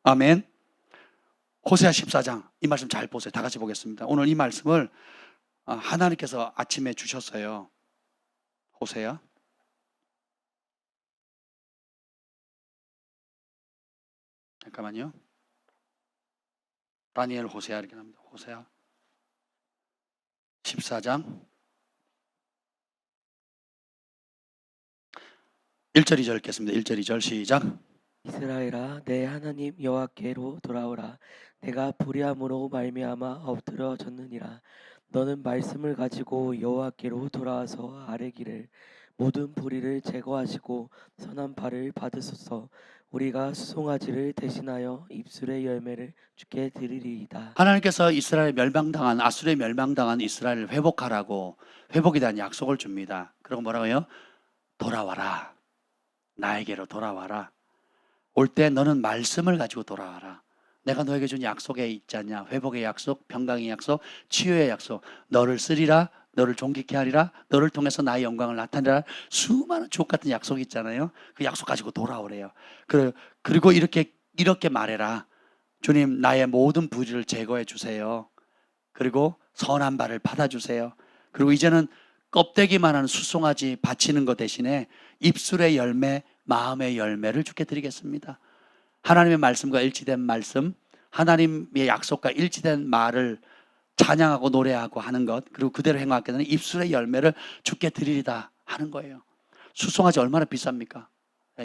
아멘. 호세아 14장 이 말씀 잘 보세요. 다 같이 보겠습니다. 오늘 이 말씀을 하나님께서 아침에 주셨어요. 호세아 잠깐만요. 다니엘 호세아 이렇게 나옵니다. 호세아 14장 1절 2절 읽겠습니다. 1절 2절 시작. 이스라엘아, 내 하나님 여호와께로 돌아오라. 내가 불의함으로 말미암아 엎드러졌느니라. 너는 말씀을 가지고 여호와께로 돌아와서 아뢰기를, 모든 불의를 제거하시고 선한 발을 받으소서. 우리가 수송아지를 대신하여 입술의 열매를 주께 드리리이다. 하나님께서 아수르에 멸망당한 이스라엘을 회복하라고, 회복에 대한 약속을 줍니다. 그리고 뭐라고 해요? 돌아와라. 나에게로 돌아와라. 올 때 너는 말씀을 가지고 돌아와라. 내가 너에게 준 약속에 있지 않냐? 회복의 약속, 평강의 약속, 치유의 약속. 너를 쓰리라, 너를 존귀케 하리라, 너를 통해서 나의 영광을 나타내라. 수많은 주옥 같은 약속이 있잖아요. 그 약속 가지고 돌아오래요. 그리고 이렇게 말해라. 주님, 나의 모든 불의를 제거해 주세요. 그리고 선한 발을 받아주세요. 그리고 이제는 껍데기만한 수송아지 바치는 것 대신에 입술의 열매, 마음의 열매를 주께 드리겠습니다. 하나님의 말씀과 일치된 말씀, 하나님의 약속과 일치된 말을 찬양하고 노래하고 하는 것, 그리고 그대로 행하게 되는 입술의 열매를 주께 드리리다 하는 거예요. 수송아지 얼마나 비쌉니까?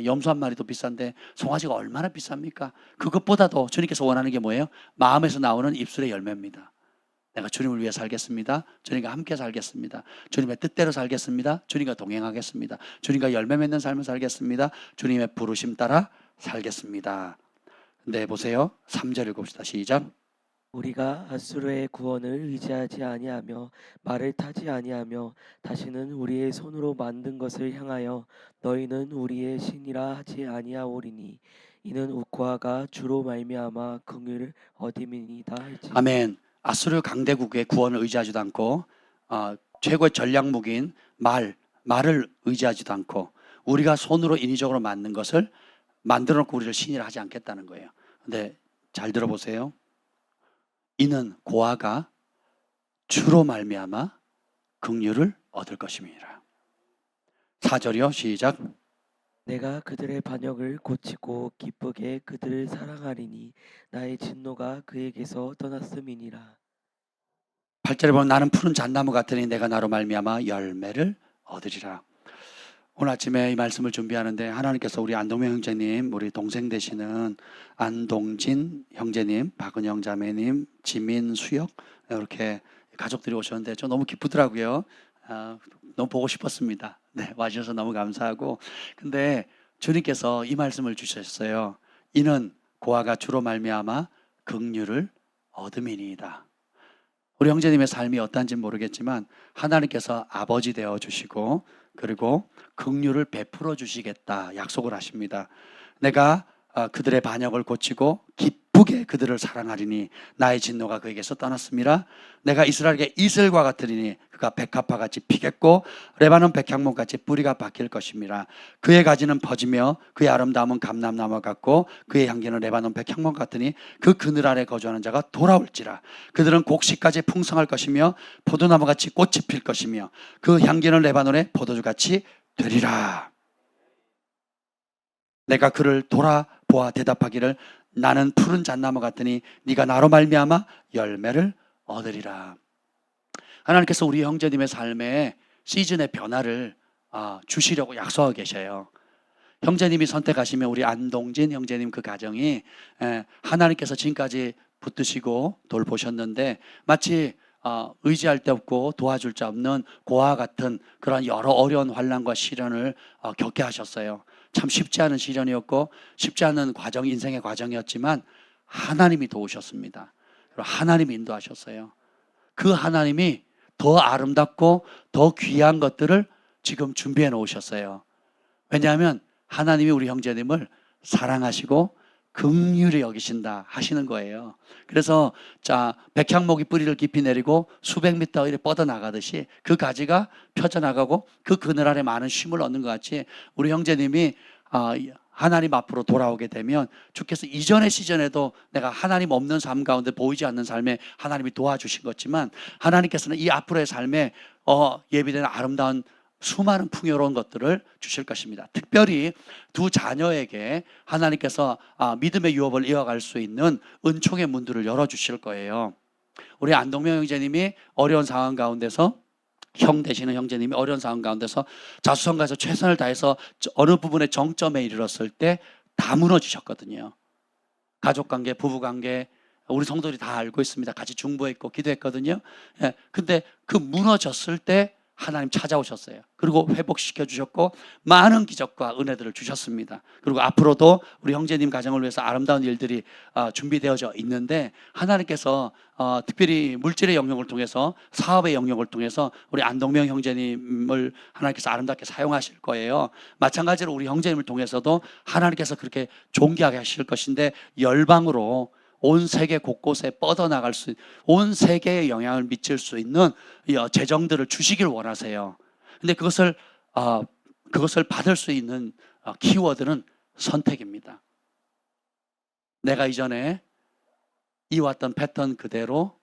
염소 한 마리도 비싼데 송아지가 얼마나 비쌉니까? 그것보다도 주님께서 원하는 게 뭐예요? 마음에서 나오는 입술의 열매입니다. 내가 주님을 위해 살겠습니다. 주님과 함께 살겠습니다. 주님의 뜻대로 살겠습니다. 주님과 동행하겠습니다. 주님과 열매 맺는 삶을 살겠습니다. 주님의 부르심 따라 살겠습니다. 근데 보세요. 3절 읽읍시다. 시작. 우리가 아수르의 구원을 의지하지 아니하며 말을 타지 아니하며 다시는 우리의 손으로 만든 것을 향하여 너희는 우리의 신이라 하지 아니하오리니 이는 우코아가 주로 말미암아 긍휼을 얻음이니이다 할지. 아멘. 아수르 강대국의 구원을 의지하지도 않고 최고의 전략 무기인 말을 의지하지도 않고 우리가 손으로 인위적으로 만든 것을 만들어 놓고 우리를 신이라 하지 않겠다는 거예요. 근데 잘 들어보세요. 이는 고아가 주로 말미암아 긍휼을 얻을 것임이니라. 4절이요. 시작. 내가 그들의 반역을 고치고 기쁘게 그들을 사랑하리니 나의 진노가 그에게서 떠났음이니라. 8절에 보면 나는 푸른 잣나무 같으니 내가 나로 말미암아 열매를 얻으리라. 오늘 아침에 이 말씀을 준비하는데 하나님께서 우리 안동명 형제님, 우리 동생 되시는 안동진 형제님, 박은영 자매님, 지민, 수혁 이렇게 가족들이 오셨는데 저 너무 기쁘더라고요. 너무 보고 싶었습니다. 네, 와주셔서 너무 감사하고, 근데 주님께서 이 말씀을 주셨어요. 이는 고아가 주로 말미암아 긍휼을 얻음이니이다. 우리 형제님의 삶이 어떤지 모르겠지만 하나님께서 아버지 되어 주시고 그리고 긍휼을 베풀어 주시겠다 약속을 하십니다. 내가 그들의 반역을 고치고 기쁘게 그들을 사랑하리니 나의 진노가 그에게서 떠났음이라. 내가 이스라엘에게 이슬과 같으리니 그가 백합화 같이 피겠고 레바논 백향목 같이 뿌리가 박힐 것임이라. 그의 가지는 퍼지며 그의 아름다움은 감람나무 같고 그의 향기는 레바논 백향목 같으니 그 그늘 아래 거주하는 자가 돌아올지라. 그들은 곡식까지 풍성할 것이며 포도나무같이 꽃이 필 것이며 그 향기는 레바논의 포도주같이 되리라. 내가 그를 돌아보아 대답하기를 나는 푸른 잣나무 같으니 네가 나로 말미암아 열매를 얻으리라. 하나님께서 우리 형제님의 삶에 시즌의 변화를 주시려고 약속하고 계셔요. 형제님이 선택하시면 우리 안동진 형제님 그 가정이 하나님께서 지금까지 붙드시고 돌보셨는데 마치 의지할 데 없고 도와줄 자 없는 고아 같은 그런 여러 어려운 환난과 시련을 겪게 하셨어요. 참 쉽지 않은 시련이었고 쉽지 않은 과정, 인생의 과정이었지만 하나님이 도우셨습니다. 그리고 하나님이 인도하셨어요. 그 하나님이 더 아름답고 더 귀한 것들을 지금 준비해 놓으셨어요. 왜냐하면 하나님이 우리 형제님을 사랑하시고 긍휼히 여기신다 하시는 거예요. 그래서 백향목이 뿌리를 깊이 내리고 수백 미터 이렇게 뻗어나가듯이 그 가지가 펴져나가고 그 그늘 아래 많은 쉼을 얻는 것 같이 우리 형제님이 하나님 앞으로 돌아오게 되면 주께서 이전의 시즌에도 내가 하나님 없는 삶 가운데 보이지 않는 삶에 하나님이 도와주신 것지만 하나님께서는 이 앞으로의 삶에 예비된 아름다운 수많은 풍요로운 것들을 주실 것입니다. 특별히 두 자녀에게 하나님께서 믿음의 유업을 이어갈 수 있는 은총의 문들을 열어주실 거예요. 우리 안동명 형제님이 어려운 상황 가운데서 형 되시는 형제님이 어려운 상황 가운데서 자수성가해서 최선을 다해서 어느 부분의 정점에 이르렀을 때 다 무너지셨거든요. 가족관계, 부부관계 우리 성도들이 다 알고 있습니다. 같이 중보했고 기도했거든요. 근데 그 무너졌을 때 하나님 찾아오셨어요. 그리고 회복시켜 주셨고 많은 기적과 은혜들을 주셨습니다. 그리고 앞으로도 우리 형제님 가정을 위해서 아름다운 일들이 준비되어져 있는데 하나님께서 특별히 물질의 영역을 통해서 사업의 영역을 통해서 우리 안동명 형제님을 하나님께서 아름답게 사용하실 거예요. 마찬가지로 우리 형제님을 통해서도 하나님께서 그렇게 존귀하게 하실 것인데 열방으로 온 세계 곳곳에 뻗어나갈 수, 온 세계에 영향을 미칠 수 있는 재정들을 주시길 원하세요. 근데 그것을 받을 수 있는 키워드는 선택입니다. 내가 이전에 이어왔던 패턴 그대로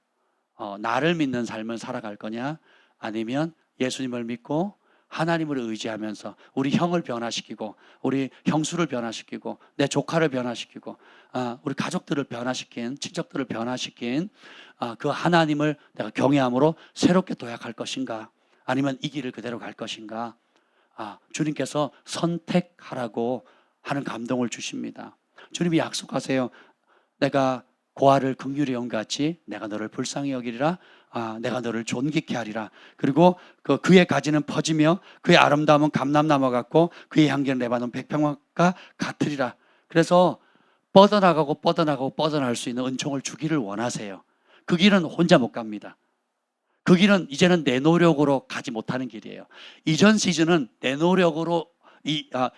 나를 믿는 삶을 살아갈 거냐, 아니면 예수님을 믿고 하나님을 의지하면서 우리 형을 변화시키고 우리 형수를 변화시키고 내 조카를 변화시키고 우리 가족들을 변화시킨, 친척들을 변화시킨 그 하나님을 내가 경외함으로 새롭게 도약할 것인가, 아니면 이 길을 그대로 갈 것인가. 주님께서 선택하라고 하는 감동을 주십니다. 주님이 약속하세요. 내가 고아를 긍휼히 여김같이 내가 너를 불쌍히 여기리라. 내가 너를 존귀케 하리라. 그리고 그의 가지는 퍼지며 그의 아름다움은 감람나무 같고 그의 향기는 레바논 백향목과 같으리라. 그래서 뻗어나갈 수 있는 은총을 주기를 원하세요. 그 길은 혼자 못 갑니다. 그 길은 이제는 내 노력으로 가지 못하는 길이에요. 이전 시즌은 내 노력으로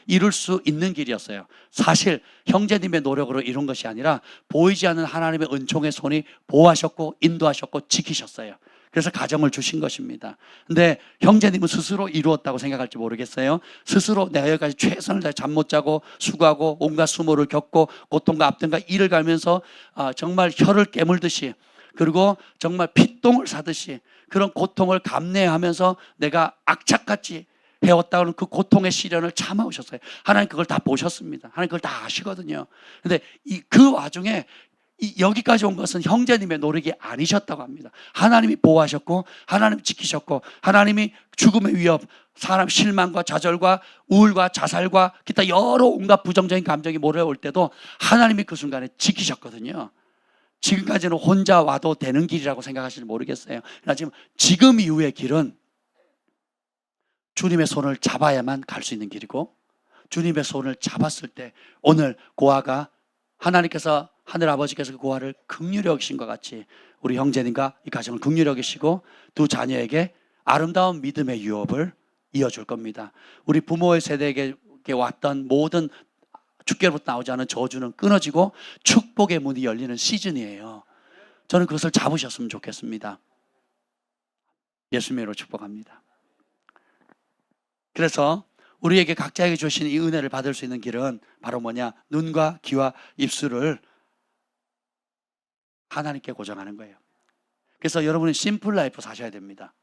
이룰 수 있는 길이었어요. 사실 형제님의 노력으로 이룬 것이 아니라 보이지 않는 하나님의 은총의 손이 보호하셨고 인도하셨고 지키셨어요. 그래서 가정을 주신 것입니다. 근데 형제님은 스스로 이루었다고 생각할지 모르겠어요. 스스로 내가 여기까지 최선을 다해 잠 못 자고 수고하고 온갖 수모를 겪고 고통과 압등과 일을 갈면서 정말 혀를 깨물듯이, 그리고 정말 핏똥을 사듯이 그런 고통을 감내하면서 내가 악착같이 해왔다는 그 고통의 시련을 참아오셨어요. 하나님 그걸 다 보셨습니다. 하나님 그걸 다 아시거든요. 근데 그 와중에 여기까지 온 것은 형제님의 노력이 아니셨다고 합니다. 하나님이 보호하셨고 하나님이 지키셨고 하나님이 죽음의 위협, 사람 실망과 좌절과 우울과 자살과 기타 여러 온갖 부정적인 감정이 몰려올 때도 하나님이 그 순간에 지키셨거든요. 지금까지는 혼자 와도 되는 길이라고 생각하실지 모르겠어요. 그러나 지금 이후의 길은 주님의 손을 잡아야만 갈 수 있는 길이고, 주님의 손을 잡았을 때 오늘 고아가 하나님께서 하늘 아버지께서 그 고아를 긍휼히 여기신 것 같이 우리 형제님과 이 가정을 긍휼히 여기시고 두 자녀에게 아름다운 믿음의 유업을 이어줄 겁니다. 우리 부모의 세대에게 왔던 모든 주께로부터 나오지 않은 저주는 끊어지고 축복의 문이 열리는 시즌이에요. 저는 그것을 잡으셨으면 좋겠습니다. 예수님으로 축복합니다. 그래서 우리에게 각자에게 주신 이 은혜를 받을 수 있는 길은 바로 뭐냐? 눈과 귀와 입술을 하나님께 고정하는 거예요. 그래서 여러분은 심플 라이프 사셔야 됩니다.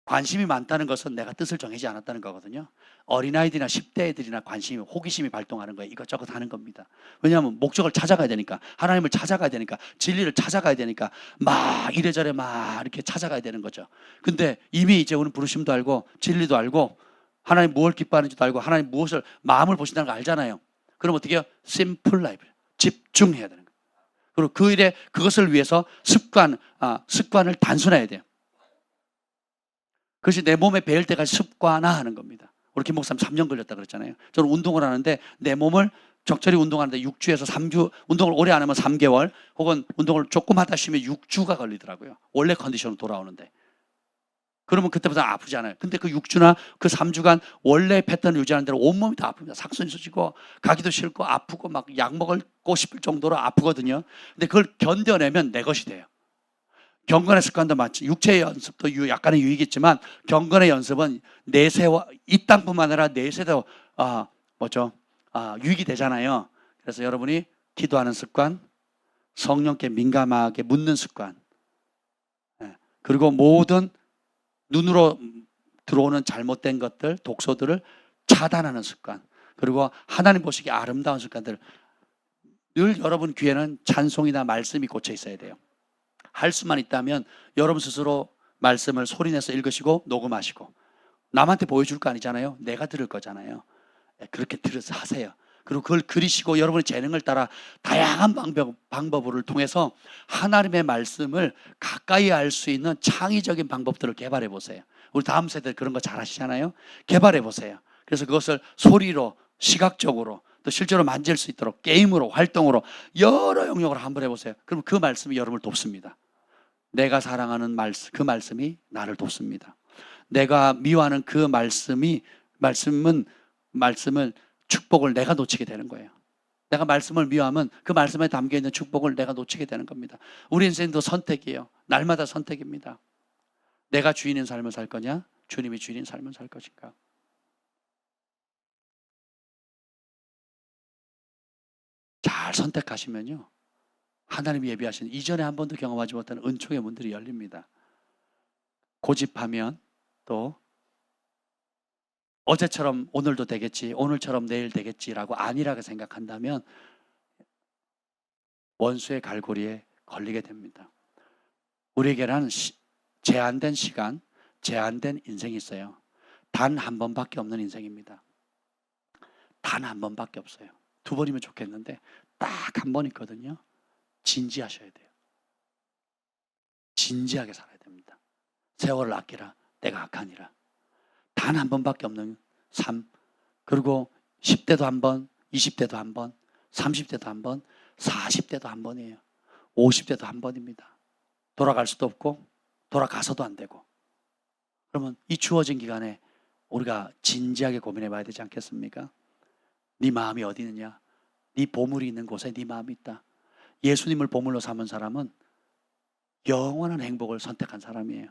관심이 많다는 것은 내가 뜻을 정하지 않았다는 거거든요. 어린아이들이나 10대 애들이나 관심이, 호기심이 발동하는 거예요. 이것저것 하는 겁니다. 왜냐하면 목적을 찾아가야 되니까, 하나님을 찾아가야 되니까, 진리를 찾아가야 되니까 막 이래저래 막 이렇게 찾아가야 되는 거죠. 근데 이미 이제 우리는 부르심도 알고 진리도 알고 하나님 무엇을 기뻐하는지도 알고 하나님 무엇을 마음을 보신다는 걸 알잖아요. 그럼 어떻게 해요? 심플 라이프, 집중해야 되는 거예요. 그리고 그 일에 그것을 위해서 습관을 단순화해야 돼요. 그것이 내 몸에 배일 때까지 습관화하는 겁니다. 우리 김 목사님 3년 걸렸다 그랬잖아요. 저는 운동을 하는데 내 몸을 적절히 운동하는데 6주에서 3주, 운동을 오래 안 하면 3개월, 혹은 운동을 조금 하다 쉬면 6주가 걸리더라고요. 원래 컨디션으로 돌아오는데. 그러면 그때부터 아프지 않아요. 근데 그 6주나 그 3주간 원래 패턴을 유지하는 대로 온몸이 다 아픕니다. saksun이 쑤시고 가기도 싫고 아프고 막 약 먹고 싶을 정도로 아프거든요. 근데 그걸 견뎌내면 내 것이 돼요. 경건의 습관도 마치 육체의 연습도 약간의 유익이 있지만 경건의 연습은 내세와 이 땅뿐만 아니라 내세도 유익이 되잖아요. 그래서 여러분이 기도하는 습관, 성령께 민감하게 묻는 습관, 그리고 모든 눈으로 들어오는 잘못된 것들, 독소들을 차단하는 습관, 그리고 하나님 보시기에 아름다운 습관들. 늘 여러분 귀에는 찬송이나 말씀이 꽂혀 있어야 돼요. 할 수만 있다면 여러분 스스로 말씀을 소리내서 읽으시고 녹음하시고, 남한테 보여줄 거 아니잖아요. 내가 들을 거잖아요. 그렇게 들어서 하세요. 그리고 그걸 그리시고 여러분의 재능을 따라 다양한 방법을 통해서 하나님의 말씀을 가까이 알 수 있는 창의적인 방법들을 개발해 보세요. 우리 다음 세대 그런 거 잘 하시잖아요. 개발해 보세요. 그래서 그것을 소리로, 시각적으로, 또 실제로 만질 수 있도록 게임으로, 활동으로 여러 영역으로 한번 해보세요. 그럼 그 말씀이 여러분을 돕습니다. 내가 사랑하는 말씀, 그 말씀이 나를 돕습니다. 내가 미워하는 그 말씀을 축복을 내가 놓치게 되는 거예요. 내가 말씀을 미워하면 그 말씀에 담겨있는 축복을 내가 놓치게 되는 겁니다. 우리 인생도 선택이에요. 날마다 선택입니다. 내가 주인인 삶을 살 거냐, 주님이 주인인 삶을 살 것인가. 잘 선택하시면요, 하나님이 예비하신 이전에 한 번도 경험하지 못한 은총의 문들이 열립니다. 고집하면 또 어제처럼 오늘도 되겠지, 오늘처럼 내일 되겠지라고 안일하게 생각한다면 원수의 갈고리에 걸리게 됩니다. 우리에게는 제한된 시간, 제한된 인생이 있어요. 단 한 번밖에 없는 인생입니다. 단 한 번밖에 없어요. 2번이면 좋겠는데 딱 한 번 있거든요. 진지하셔야 돼요. 진지하게 살아야 됩니다. 세월을 아끼라, 내가 악하니라. 단 한 번밖에 없는 삶. 그리고 10대도 한 번, 20대도 한 번, 30대도 한 번, 40대도 한 번이에요. 50대도 한 번입니다. 돌아갈 수도 없고 돌아가서도 안 되고. 그러면 이 주어진 기간에 우리가 진지하게 고민해 봐야 되지 않겠습니까? 네 마음이 어디 있느냐? 네 보물이 있는 곳에 네 마음이 있다. 예수님을 보물로 삼은 사람은 영원한 행복을 선택한 사람이에요.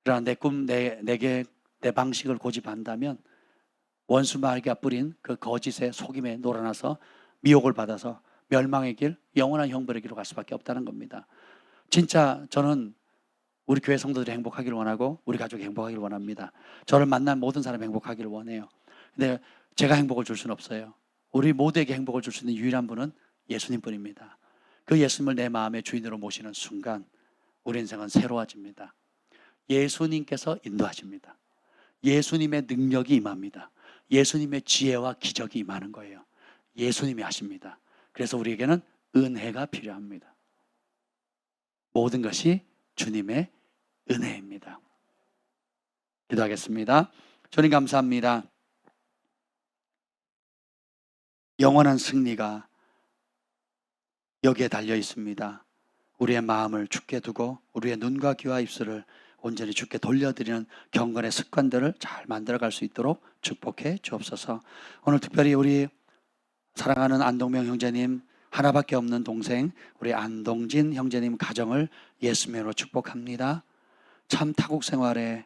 그러나 내 꿈, 내 방식을 고집한다면 원수 마귀가 뿌린 그 거짓의 속임에 놀아나서 미혹을 받아서 멸망의 길, 영원한 형벌의 길로 갈 수밖에 없다는 겁니다. 진짜 저는 우리 교회 성도들이 행복하기를 원하고 우리 가족이 행복하기를 원합니다. 저를 만난 모든 사람이 행복하기를 원해요. 근데 제가 행복을 줄 수는 없어요. 우리 모두에게 행복을 줄 수 있는 유일한 분은 예수님뿐입니다. 그 예수님을 내 마음의 주인으로 모시는 순간 우리 인생은 새로워집니다. 예수님께서 인도하십니다. 예수님의 능력이 임합니다. 예수님의 지혜와 기적이 임하는 거예요. 예수님이 하십니다. 그래서 우리에게는 은혜가 필요합니다. 모든 것이 주님의 은혜입니다. 기도하겠습니다. 주님 감사합니다. 영원한 승리가 여기에 달려 있습니다. 우리의 마음을 주께 두고 우리의 눈과 귀와 입술을 온전히 주께 돌려드리는 경건의 습관들을 잘 만들어갈 수 있도록 축복해 주옵소서. 오늘 특별히 우리 사랑하는 안동명 형제님, 하나밖에 없는 동생 우리 안동진 형제님 가정을 예수님으로 축복합니다. 참 타국 생활에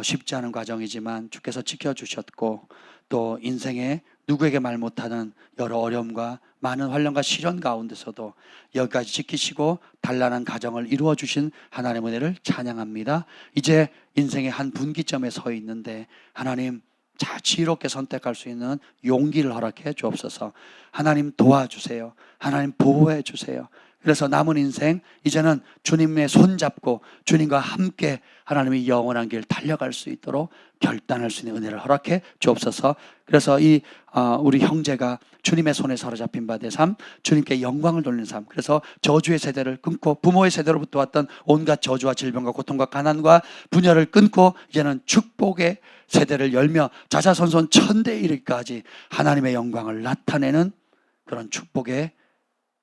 쉽지 않은 과정이지만 주께서 지켜주셨고 또 인생에 누구에게 말 못하는 여러 어려움과 많은 환난과 시련 가운데서도 여기까지 지키시고 단란한 가정을 이루어 주신 하나님의 은혜를 찬양합니다. 이제 인생의 한 분기점에 서 있는데 하나님 잘 지혜롭게 선택할 수 있는 용기를 허락해 주옵소서. 하나님 도와주세요. 하나님 보호해 주세요. 그래서 남은 인생 이제는 주님의 손잡고 주님과 함께 하나님의 영원한 길 달려갈 수 있도록 결단할 수 있는 은혜를 허락해 주옵소서. 그래서 우리 형제가 주님의 손에 사로잡힌 바 된 삶, 주님께 영광을 돌리는 삶, 그래서 저주의 세대를 끊고 부모의 세대로부터 왔던 온갖 저주와 질병과 고통과 가난과 분열을 끊고 이제는 축복의 세대를 열며 자자손손 천대 이르기까지 하나님의 영광을 나타내는 그런 축복의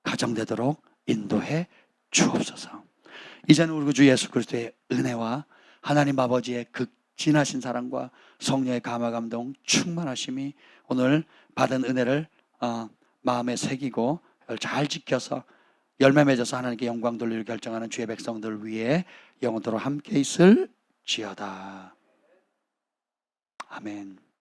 가정되도록 인도해 주옵소서. 이제는 우리 주 예수 그리스도의 은혜와 하나님 아버지의 극진하신 사랑과 성령의 감화 감동 충만하심이 오늘 받은 은혜를 마음에 새기고 잘 지켜서 열매 맺어서 하나님께 영광 돌리를 결정하는 주의 백성들 위해 영원토록 함께 있을지어다. 아멘.